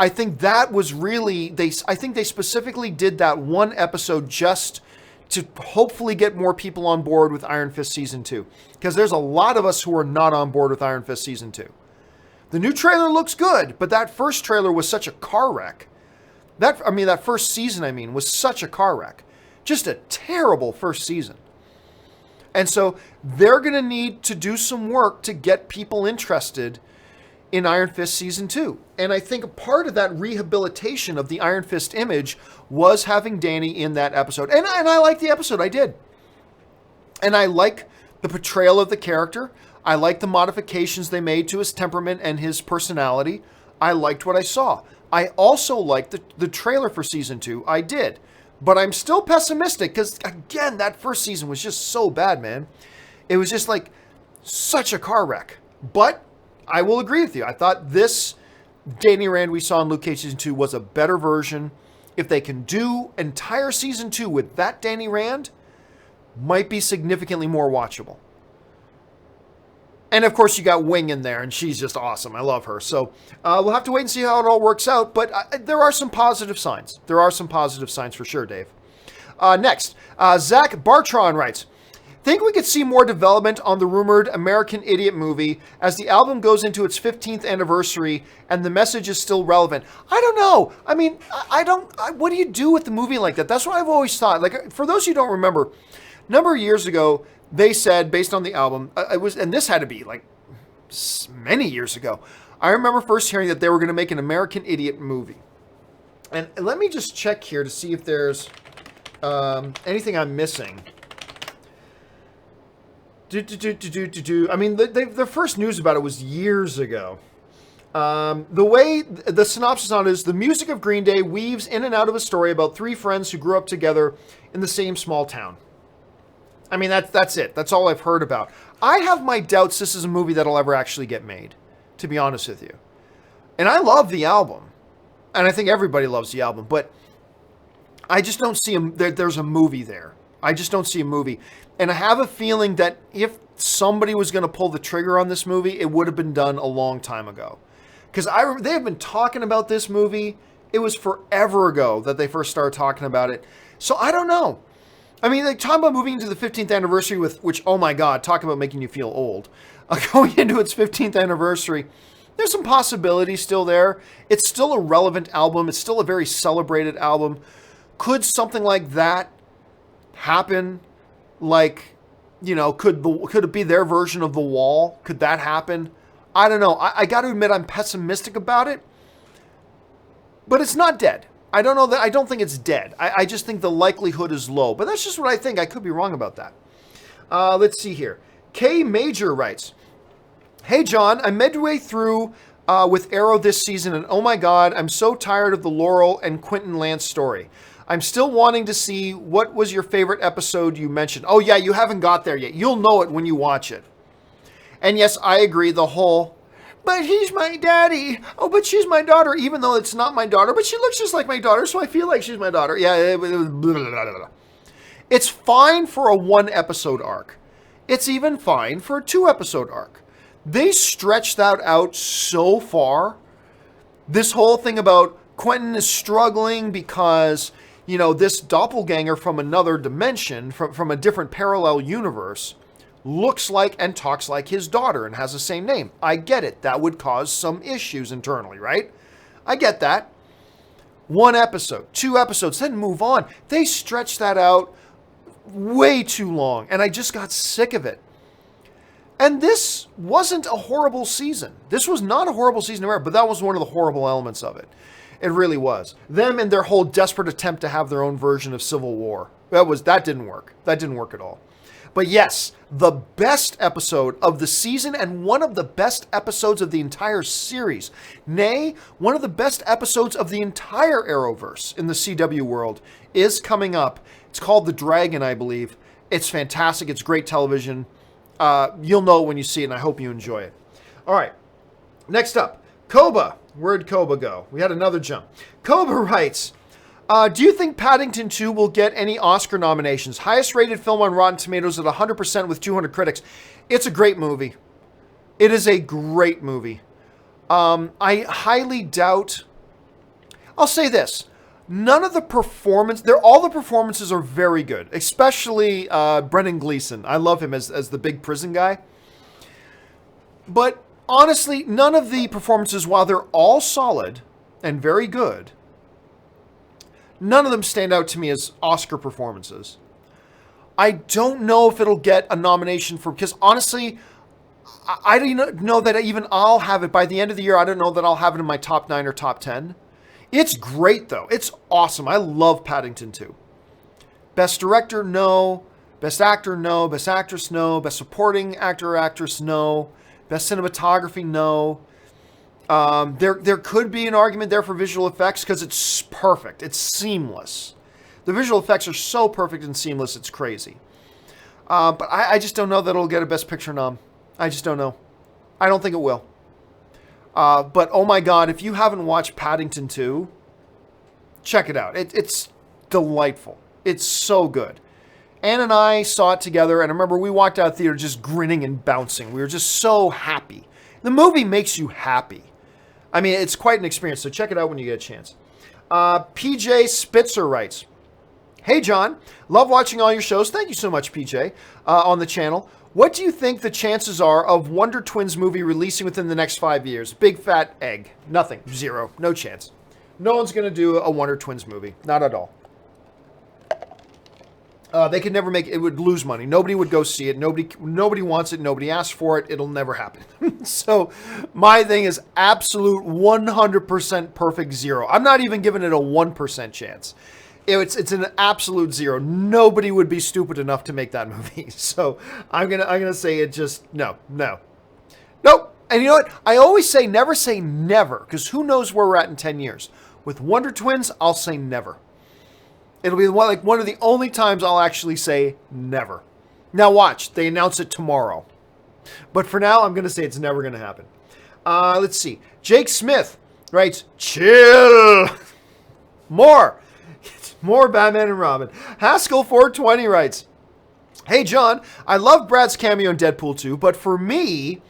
I think that was really, I think they specifically did that one episode just to hopefully get more people on board with Iron Fist Season 2. Because there's a lot of us who are not on board with Iron Fist Season 2. The new trailer looks good, but that first trailer was such a car wreck. That first season, was such a car wreck. Just a terrible first season. And so they're going to need to do some work to get people interested in Iron Fist Season 2. And I think a part of that rehabilitation of the Iron Fist image was having Danny in that episode. And I like the episode, I did. And I like the portrayal of the character. I like the modifications they made to his temperament and his personality. I liked what I saw. I also liked the trailer for Season 2. I did. But I'm still pessimistic because, again, that first season was just so bad, man. It was just like such a car wreck. But I will agree with you. I thought this Danny Rand we saw in Luke Cage Season 2 was a better version. If they can do entire Season 2 with that Danny Rand, might be significantly more watchable. And of course, you got Wing in there, and she's just awesome. I love her. So we'll have to wait and see how it all works out. But there are some positive signs. There are some positive signs for sure, Dave. Next, Zach Bartron writes, think we could see more development on the rumored American Idiot movie as the album goes into its 15th anniversary and the message is still relevant. I don't know. I mean, what do you do with the movie like that? That's what I've always thought. Like, for those who don't remember, a number of years ago, they said, based on the album, and this had to be like many years ago, I remember first hearing that they were going to make an American Idiot movie. And let me just check here to see if there's anything I'm missing. I mean, the first news about it was years ago. The way the synopsis on it is, the music of Green Day weaves in and out of a story about three friends who grew up together in the same small town. I mean, that's it. That's all I've heard about. I have my doubts this is a movie that'll ever actually get made, to be honest with you. And I love the album. And I think everybody loves the album. But I just don't see there's a movie there. I just don't see a movie. And I have a feeling that if somebody was going to pull the trigger on this movie, it would have been done a long time ago. Because they have been talking about this movie. It was forever ago that they first started talking about it. So I don't know. I mean, like, talking about moving into the 15th anniversary which, oh my God, talk about making you feel old. Going into its 15th anniversary, there's some possibilities still there. It's still a relevant album. It's still a very celebrated album. Could something like that happen? Like, you know, could it be their version of The Wall? Could that happen? I don't know. I got to admit I'm pessimistic about it. But it's not dead. I don't know that. I don't think it's dead. I just think the likelihood is low. But that's just what I think. I could be wrong about that. Let's see here. K Major writes, "Hey John, I'm midway through with Arrow this season, and oh my God, I'm so tired of the Laurel and Quentin Lance story. I'm still wanting to see what was your favorite episode you mentioned." Oh yeah, you haven't got there yet. You'll know it when you watch it. And yes, I agree. The whole, but he's my daddy. Oh, but she's my daughter, even though it's not my daughter. But she looks just like my daughter, so I feel like she's my daughter. Yeah, it's fine for a 1-episode arc. It's even fine for a 2-episode arc. They stretch that out so far. This whole thing about Quentin is struggling because, you know, this doppelganger from another dimension, from a different parallel universe, looks like and talks like his daughter and has the same name. I get it. That would cause some issues internally, right? I get that. 1 episode, 2 episodes, then move on. They stretch that out way too long, and I just got sick of it. And this wasn't a horrible season. This was not a horrible season of Arrow, but that was one of the horrible elements of it. It really was. Them and their whole desperate attempt to have their own version of Civil War. That didn't work. That didn't work at all. But yes, the best episode of the season and one of the best episodes of the entire series, nay, one of the best episodes of the entire Arrowverse in the CW world, is coming up. It's called The Dragon, I believe. It's fantastic. It's great television. You'll know when you see it, and I hope you enjoy it. All right. Next up, Koba. Where'd Koba go? We had another jump. Koba writes, do you think Paddington 2 will get any Oscar nominations? Highest rated film on Rotten Tomatoes at 100% with 200 critics. It's a great movie. It is a great movie. I highly doubt... I'll say this. None of the all the performances are very good, especially Brendan Gleeson. I love him as the big prison guy. But honestly, none of the performances, while they're all solid and very good, none of them stand out to me as Oscar performances. I don't know if it'll get a nomination because honestly, I don't know that even I'll have it by the end of the year. I don't know that I'll have it in my top 9 or top 10. It's great, though. It's awesome. I love Paddington 2. Best director, no. Best actor, no. Best actress, no. Best supporting actor or actress, no. Best cinematography, no. There could be an argument there for visual effects because it's perfect. It's seamless. The visual effects are so perfect and seamless, it's crazy. But I just don't know that it'll get a Best Picture nom. I just don't know. I don't think it will. But oh my God, if you haven't watched Paddington 2, check it out. It's delightful. It's so good. Ann and I saw it together, and I remember we walked out of the theater just grinning and bouncing. We were just so happy. The movie makes you happy. I mean, it's quite an experience, so check it out when you get a chance. PJ Spitzer writes, "Hey John, love watching all your shows." Thank you so much, PJ, on the channel. "What do you think the chances are of Wonder Twins movie releasing within the next 5 years? Big fat egg. Nothing. Zero. No chance. No one's going to do a Wonder Twins movie. Not at all. They could never make it. It would lose money. Nobody would go see it. Nobody wants it. Nobody asks for it. It'll never happen." So my thing is absolute 100% perfect zero. I'm not even giving it a 1% chance. It's an absolute zero. Nobody would be stupid enough to make that movie. So I'm gonna say it just nope. And you know what? I always say never, because who knows where we're at in 10 years. With Wonder Twins, I'll say never. It'll be one of the only times I'll actually say never. Now watch, they announce it tomorrow. But for now, I'm going to say it's never going to happen. Let's see. Jake Smith writes, chill. More Batman and Robin. Haskell 420 writes, hey John, I love Brad's cameo in Deadpool 2, but for me,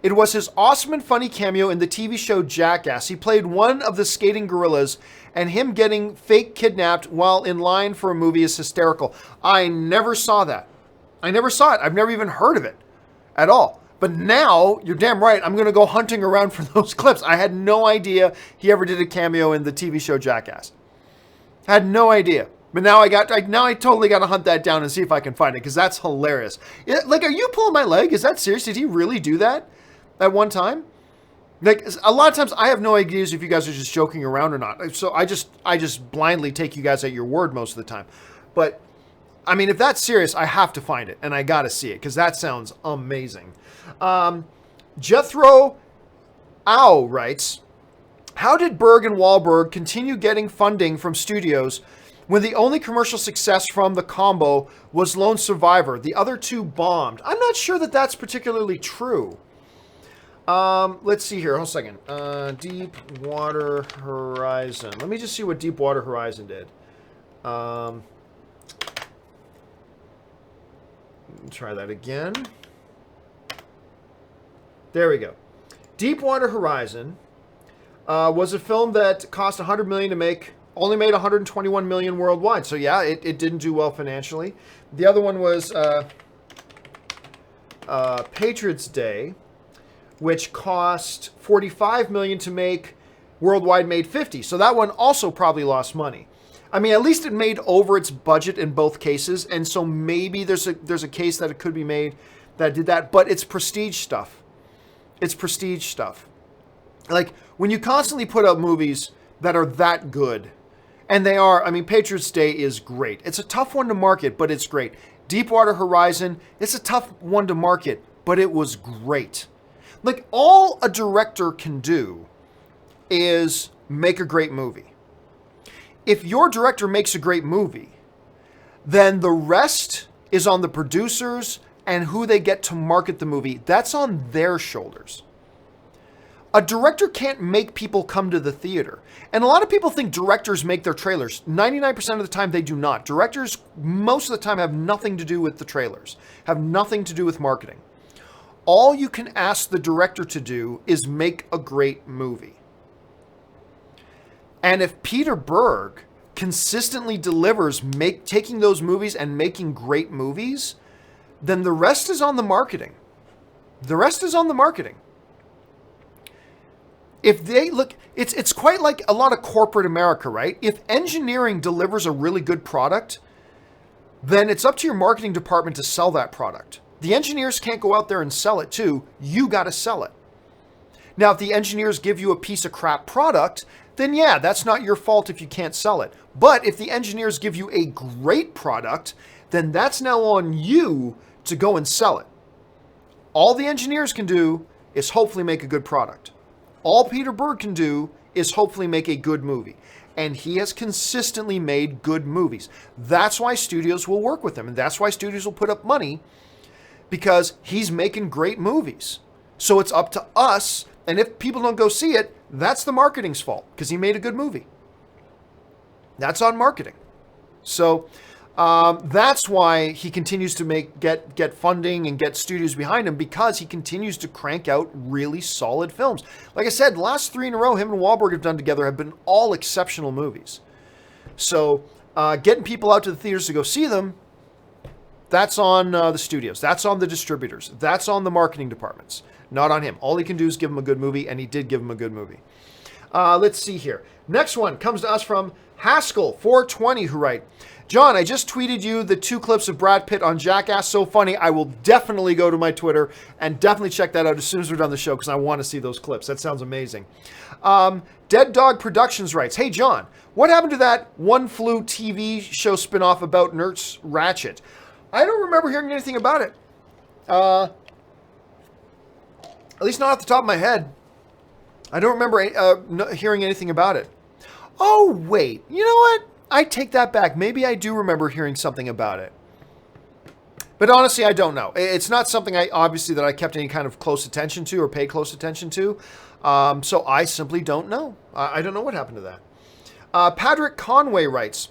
it was his awesome and funny cameo in the TV show Jackass. He played one of the skating gorillas, and him getting fake kidnapped while in line for a movie is hysterical. I never saw that. I never saw it. I've never even heard of it at all. But now, you're damn right, I'm going to go hunting around for those clips. I had no idea he ever did a cameo in the TV show Jackass. Had no idea. But now I totally got to hunt that down and see if I can find it, because that's hilarious. Like, are you pulling my leg? Is that serious? Did he really do that at one time? Like, a lot of times I have no ideas if you guys are just joking around or not. So I just blindly take you guys at your word most of the time. But, I mean, if that's serious, I have to find it, and I got to see it, because that sounds amazing. Jethro Ow writes, how did Berg and Wahlberg continue getting funding from studios when the only commercial success from the combo was Lone Survivor? The other two bombed. I'm not sure that that's particularly true. Let's see here. Hold a second. Deepwater Horizon. Let me just see what Deepwater Horizon did. Try that again. There we go. Deepwater Horizon was a film that cost $100 million to make, only made $121 million worldwide. So yeah, it didn't do well financially. The other one was Patriots Day, which cost $45 million to make, worldwide made $50. So that one also probably lost money. I mean, at least it made over its budget in both cases, and so maybe there's a case that it could be made that did that, but it's prestige stuff. It's prestige stuff. Like, when you constantly put out movies that are that good, and they are, I mean, Patriots Day is great. It's a tough one to market, but it's great. Deepwater Horizon, it's a tough one to market, but it was great. Like, all a director can do is make a great movie. If your director makes a great movie, then the rest is on the producers and who they get to market the movie. That's on their shoulders. A director can't make people come to the theater. And a lot of people think directors make their trailers. 99% of the time they do not. Directors, most of the time, have nothing to do with the trailers, have nothing to do with marketing. All you can ask the director to do is make a great movie. And if Peter Berg consistently delivers taking those movies and making great movies, then the rest is on the marketing. The rest is on the marketing. If they look, it's quite like a lot of corporate America, right? If engineering delivers a really good product, then it's up to your marketing department to sell that product. The engineers can't go out there and sell it too. You got to sell it. Now, if the engineers give you a piece of crap product, then yeah, that's not your fault if you can't sell it. But if the engineers give you a great product, then that's now on you to go and sell it. All the engineers can do is hopefully make a good product. All Peter Berg can do is hopefully make a good movie. And he has consistently made good movies. That's why studios will work with him. And that's why studios will put up money, because he's making great movies. So it's up to us. And if people don't go see it, that's the marketing's fault, because he made a good movie. That's on marketing. So that's why he continues to get funding and get studios behind him, because he continues to crank out really solid films. Like I said, the last 3 in a row him and Wahlberg have done together have been all exceptional movies. So getting people out to the theaters to go see them, that's on the studios. That's on the distributors. That's on the marketing departments. Not on him. All he can do is give him a good movie, and he did give him a good movie. Let's see here. Next one comes to us from Haskell 420, who write, John, I just tweeted you the 2 clips of Brad Pitt on Jackass. So funny. I will definitely go to my Twitter and definitely check that out as soon as we're done the show, because I want to see those clips. That sounds amazing. Dead Dog Productions writes, hey, John, what happened to that One Flew TV show spinoff about Nurse Ratched? I don't remember hearing anything about it. At least not off the top of my head. I don't remember hearing anything about it. Oh, wait. You know what? I take that back. Maybe I do remember hearing something about it. But honestly, I don't know. It's not something that I kept any kind of close attention to or paid close attention to. So I simply don't know. I don't know what happened to that. Patrick Conway writes,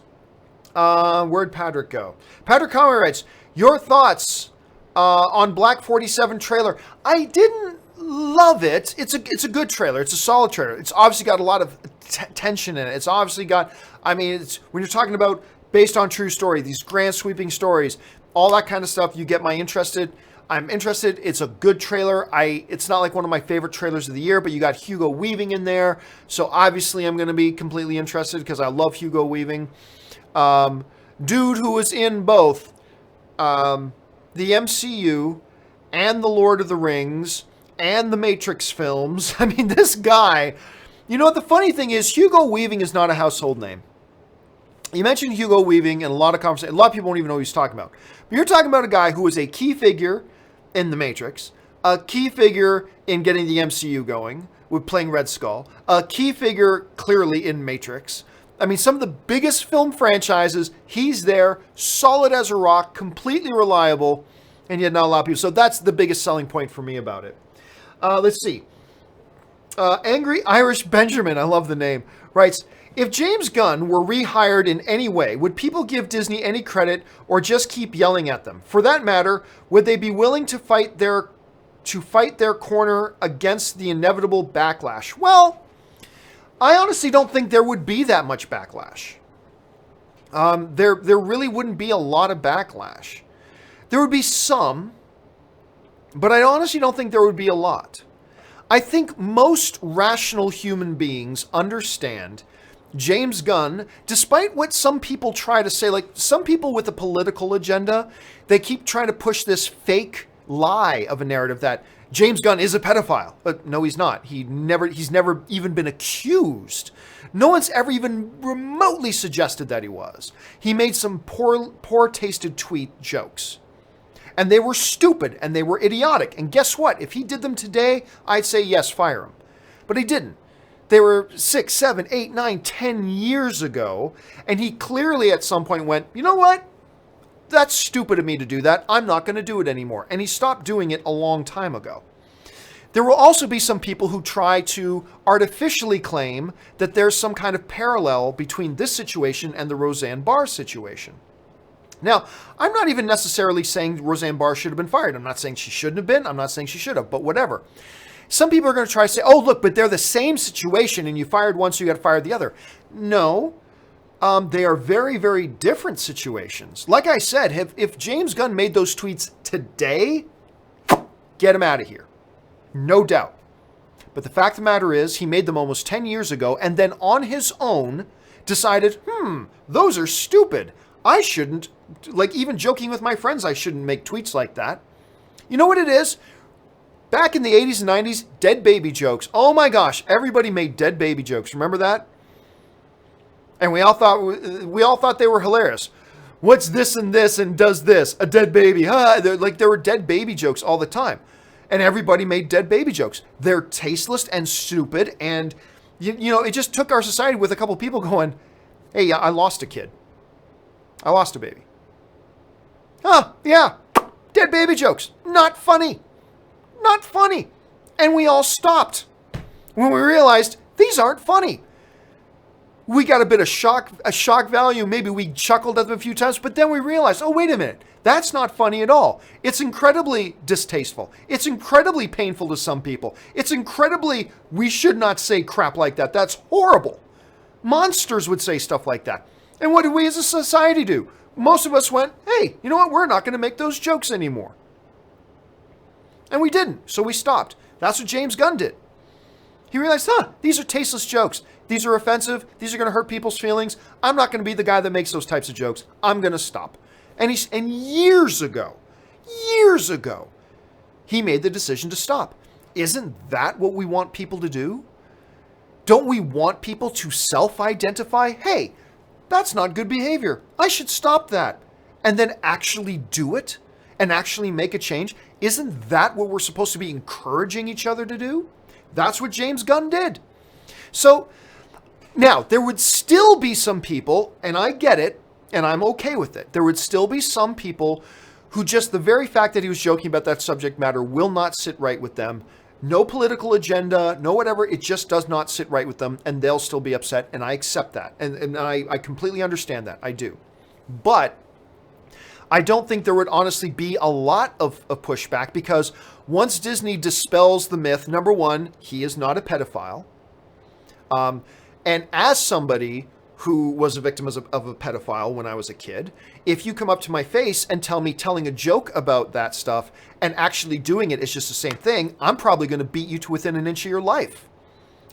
where'd Patrick go? Patrick Conway writes, your thoughts on Black 47 trailer. I didn't love it. It's a good trailer. It's a solid trailer. It's obviously got a lot of tension in it. It's obviously got, it's when you're talking about based on true story, these grand sweeping stories, all that kind of stuff, you get my interested. I'm interested. It's a good trailer. It's not like one of my favorite trailers of the year, but you got Hugo Weaving in there. So obviously I'm going to be completely interested because I love Hugo Weaving. Dude who was in both the MCU and the Lord of the Rings and the Matrix films. I mean, this guy, you know what the funny thing is, Hugo Weaving is not a household name. You mentioned Hugo Weaving in a lot of conversations. A lot of people won't even know what he's talking about. But you're talking about a guy who was a key figure in the Matrix, a key figure in getting the MCU going with playing Red Skull, a key figure clearly in Matrix. I mean, some of the biggest film franchises, he's there, solid as a rock, completely reliable, and yet not a lot of people. So that's the biggest selling point for me about it. Let's see. Angry Irish Benjamin, I love the name, writes, if James Gunn were rehired in any way, would people give Disney any credit or just keep yelling at them? For that matter, would they be willing to fight their corner against the inevitable backlash? Well, I honestly don't think there would be that much backlash. There really wouldn't be a lot of backlash. There would be some, but I honestly don't think there would be a lot. I think most rational human beings understand James Gunn, despite what some people try to say, like some people with a political agenda, they keep trying to push this fake lie of a narrative that James Gunn is a pedophile. But no, he's not. He's never even been accused. No one's ever even remotely suggested that he was. He made some poor tasted tweet jokes. And they were stupid and they were idiotic. And guess what? If he did them today, I'd say yes, fire him. But he didn't. They were 6, 7, 8, 9, 10 years ago. And he clearly at some point went, you know what? That's stupid of me to do that. I'm not going to do it anymore. And he stopped doing it a long time ago. There will also be some people who try to artificially claim that there's some kind of parallel between this situation and the Roseanne Barr situation. Now, I'm not even necessarily saying Roseanne Barr should have been fired. I'm not saying she shouldn't have been. I'm not saying she should have, but whatever. Some people are going to try to say, oh, look, but they're the same situation and you fired one, so you got to fire the other. No, they are very, very different situations. Like I said, if James Gunn made those tweets today, get him out of here. No doubt. But the fact of the matter is, he made them almost 10 years ago and then on his own decided, those are stupid. I shouldn't, like even joking with my friends, I shouldn't make tweets like that. You know what it is? Back in the 80s and 90s, dead baby jokes. Oh my gosh, everybody made dead baby jokes. Remember that? And we all thought they were hilarious. What's this and does this? A dead baby. There were dead baby jokes all the time. And everybody made dead baby jokes. They're tasteless and stupid. And, you know, it just took our society with a couple people going, hey, I lost a kid. I lost a baby. Yeah. Dead baby jokes. Not funny. Not funny. And we all stopped when we realized these aren't funny. We got a bit of shock value. Maybe we chuckled at them a few times, but then we realized, oh, wait a minute. That's not funny at all. It's incredibly distasteful. It's incredibly painful to some people. It's incredibly, we should not say crap like that. That's horrible. Monsters would say stuff like that. And what did we as a society do? Most of us went, hey, you know what? We're not going to make those jokes anymore. And we didn't, so we stopped. That's what James Gunn did. He realized, these are tasteless jokes. These are offensive. These are going to hurt people's feelings. I'm not going to be the guy that makes those types of jokes. I'm going to stop. And years ago, he made the decision to stop. Isn't that what we want people to do? Don't we want people to self-identify? Hey, that's not good behavior. I should stop that. And then actually do it and actually make a change. Isn't that what we're supposed to be encouraging each other to do? That's what James Gunn did. So now there would still be some people, and I get it, and I'm okay with it. There would still be some people who just the very fact that he was joking about that subject matter will not sit right with them. No political agenda, no whatever. It just does not sit right with them, and they'll still be upset, and I accept that. And I completely understand that. I do. But I don't think there would honestly be a lot of pushback, because once Disney dispels the myth, number one, he is not a pedophile. And as somebody who was a victim of a pedophile when I was a kid, if you come up to my face and tell me telling a joke about that stuff and actually doing it is just the same thing, I'm probably going to beat you to within an inch of your life.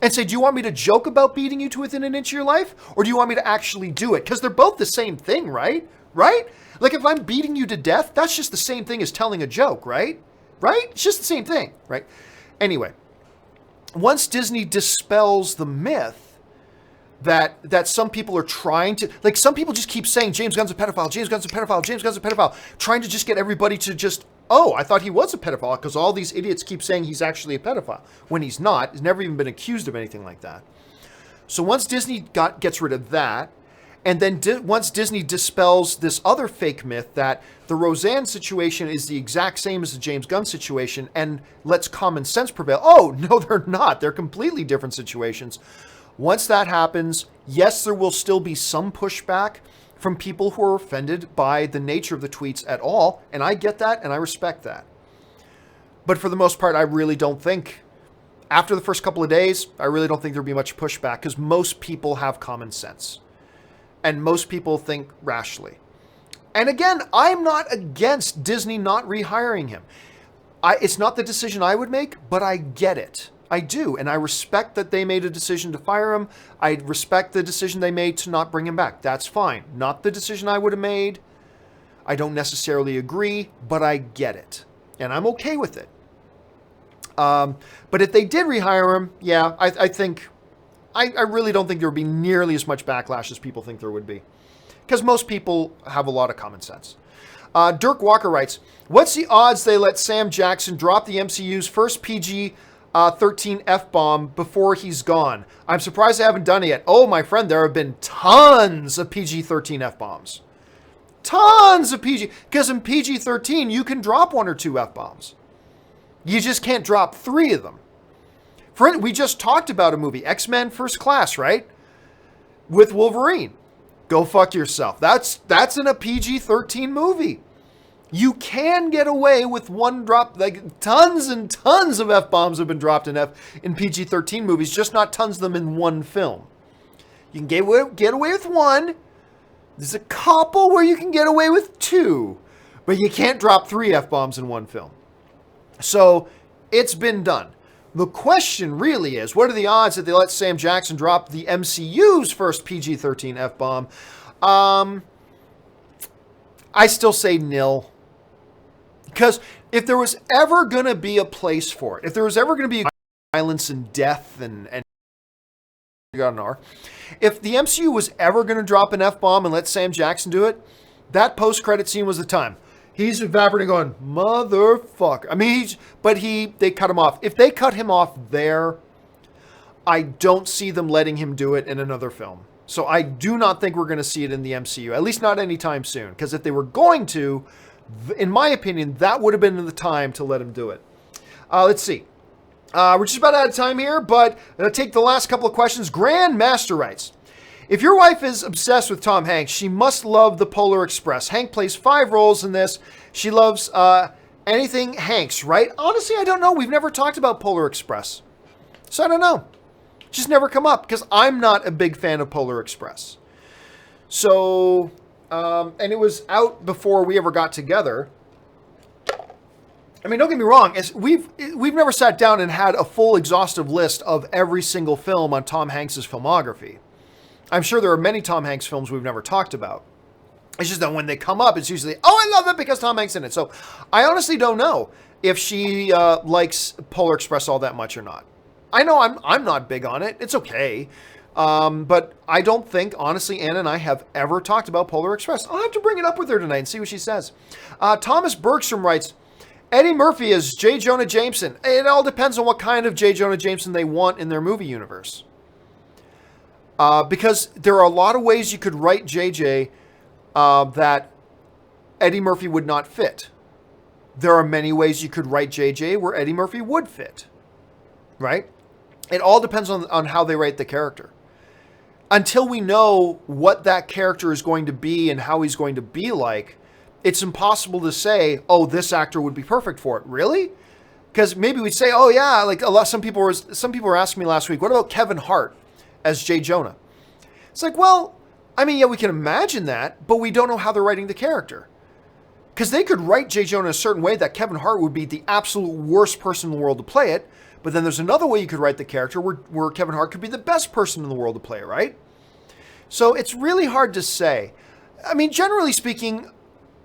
And say, do you want me to joke about beating you to within an inch of your life? Or do you want me to actually do it? Because they're both the same thing, right? Right? Like if I'm beating you to death, that's just the same thing as telling a joke, right? Right? It's just the same thing, right? Anyway, once Disney dispels the myth that some people are trying to, like some people just keep saying James Gunn's a pedophile, James Gunn's a pedophile, James Gunn's a pedophile, trying to just get everybody to just, oh, I thought he was a pedophile, because all these idiots keep saying he's actually a pedophile, when he's not. He's never even been accused of anything like that. So once Disney gets rid of that, and then once Disney dispels this other fake myth that the Roseanne situation is the exact same as the James Gunn situation and lets common sense prevail. Oh, no, they're not. They're completely different situations. Once that happens, yes, there will still be some pushback from people who are offended by the nature of the tweets at all. And I get that and I respect that. But for the most part, I really don't think, after the first couple of days, I really don't think there'll be much pushback, because most people have common sense. And most people think rationally. And again, I'm not against Disney not rehiring him. It's not the decision I would make, but I get it. I do. And I respect that they made a decision to fire him. I respect the decision they made to not bring him back. That's fine. Not the decision I would have made. I don't necessarily agree, but I get it. And I'm okay with it. But if they did rehire him, yeah, I think... I really don't think there would be nearly as much backlash as people think there would be, because most people have a lot of common sense. Dirk Walker writes, what's the odds they let Sam Jackson drop the MCU's first PG-13 F-bomb before he's gone? I'm surprised they haven't done it yet. Oh, my friend, there have been tons of PG-13 F-bombs. Tons of PG, because in PG-13, you can drop 1 or 2 F-bombs. You just can't drop 3 of them. We just talked about a movie, X-Men First Class, right? With Wolverine. Go fuck yourself. That's in a PG-13 movie. You can get away with 1 drop, like tons and tons of F-bombs have been dropped in PG-13 movies, just not tons of them in 1 film. You can get away with 1. There's a couple where you can get away with 2, but you can't drop 3 F-bombs in 1 film. So it's been done. The question really is, what are the odds that they let Sam Jackson drop the MCU's first PG-13 F-bomb? I still say nil. Because if there was ever going to be a place for it, if there was ever going to be violence and death and if the MCU was ever going to drop an F-bomb and let Sam Jackson do it, that post-credit scene was the time. He's evaporating going, motherfucker. I mean, they cut him off. If they cut him off there, I don't see them letting him do it in another film. So I do not think we're going to see it in the MCU, at least not anytime soon. Because if they were going to, in my opinion, that would have been the time to let him do it. Let's see. We're just about out of time here, but I'll take the last couple of questions. Grandmaster writes, if your wife is obsessed with Tom Hanks, she must love The Polar Express. Hank plays 5 roles in this. She loves anything Hanks, right? Honestly, I don't know. We've never talked about Polar Express. So I don't know. Just never come up, because I'm not a big fan of Polar Express. So, and it was out before we ever got together. I mean, don't get me wrong. We've never sat down and had a full exhaustive list of every single film on Tom Hanks's filmography. I'm sure there are many Tom Hanks films we've never talked about. It's just that when they come up, it's usually, oh, I love it because Tom Hanks in it. So I honestly don't know if she likes Polar Express all that much or not. I know I'm not big on it. It's okay. But I don't think, honestly, Anna and I have ever talked about Polar Express. I'll have to bring it up with her tonight and see what she says. Thomas Bergstrom writes, Eddie Murphy is J. Jonah Jameson. It all depends on what kind of J. Jonah Jameson they want in their movie universe. Because there are a lot of ways you could write JJ that Eddie Murphy would not fit. There are many ways you could write JJ where Eddie Murphy would fit, right? It all depends on how they write the character. Until we know what that character is going to be and how he's going to be like, it's impossible to say, oh, this actor would be perfect for it. Really? Because maybe we'd say, oh yeah, like some people were asking me last week, what about Kevin Hart as J. Jonah? It's like, well, I mean, yeah, we can imagine that, but we don't know how they're writing the character. Because they could write J. Jonah a certain way that Kevin Hart would be the absolute worst person in the world to play it, but then there's another way you could write the character where Kevin Hart could be the best person in the world to play it, right? So it's really hard to say. I mean, generally speaking,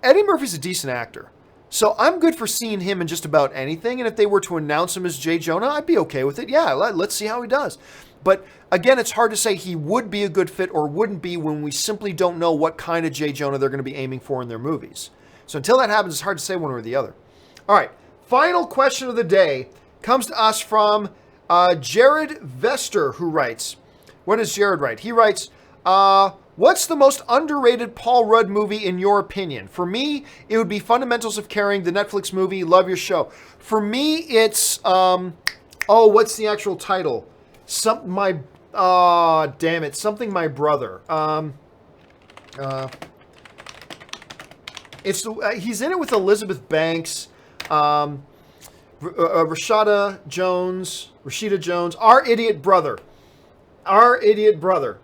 Eddie Murphy's a decent actor. So I'm good for seeing him in just about anything, and if they were to announce him as J. Jonah, I'd be okay with it. Yeah, let's see how he does. But again, it's hard to say he would be a good fit or wouldn't be when we simply don't know what kind of J. Jonah they're going to be aiming for in their movies. So until that happens, it's hard to say one or the other. All right, final question of the day comes to us from Jared Vester, who writes, what does Jared write? He writes, what's the most underrated Paul Rudd movie in your opinion? For me, it would be Fundamentals of Caring, the Netflix movie. Love your show. For me, it's, what's the actual title? Something My Brother. He's in it with Elizabeth Banks, Rashida Jones, Our Idiot Brother.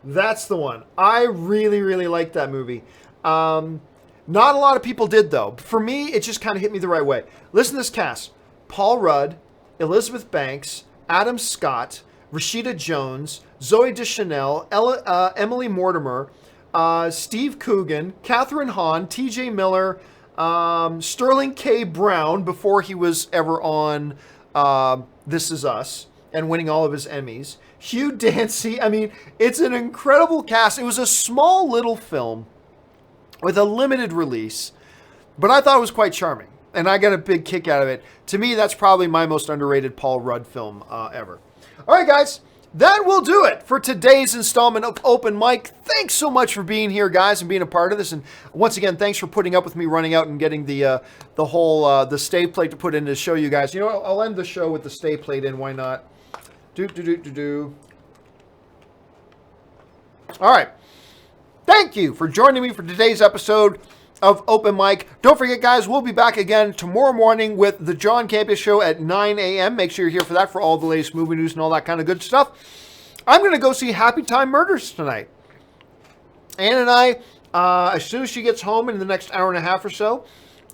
That's the one. I really, really like that movie. Not a lot of people did, though. For me, it just kind of hit me the right way. Listen to this cast. Paul Rudd, Elizabeth Banks, Adam Scott, Rashida Jones, Zoe Deschanel, Emily Mortimer, Steve Coogan, Catherine Hahn, TJ Miller, Sterling K. Brown, before he was ever on This Is Us and winning all of his Emmys. Hugh Dancy. I mean, it's an incredible cast. It was a small little film with a limited release, but I thought it was quite charming, and I got a big kick out of it. To me, that's probably my most underrated Paul Rudd film ever. All right, guys. That will do it for today's installment of Open Mic. Thanks so much for being here, guys, and being a part of this. And once again, thanks for putting up with me running out and getting the whole the stay plate to put in to show you guys. You know what? I'll end the show with the stay plate in. Why not? All right. Thank you for joining me for today's episode of Open Mic. Don't forget, guys, we'll be back again tomorrow morning with the John Campea Show at 9 a.m. Make sure you're here for that, for all the latest movie news and all that kind of good stuff. I'm going to go see Happy Time Murders tonight. Ann and I, as soon as she gets home in the next hour and a half or so,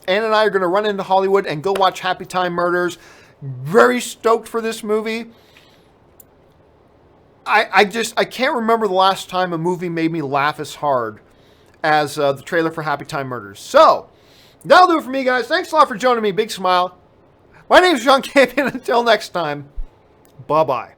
Ann and I are going to run into Hollywood and go watch Happy Time Murders. Very stoked for this movie. I can't remember the last time a movie made me laugh as hard as the trailer for Happy Time Murders. So, that'll do it for me, guys. Thanks a lot for joining me. Big smile. My name is John Campea, and until next time, bye-bye.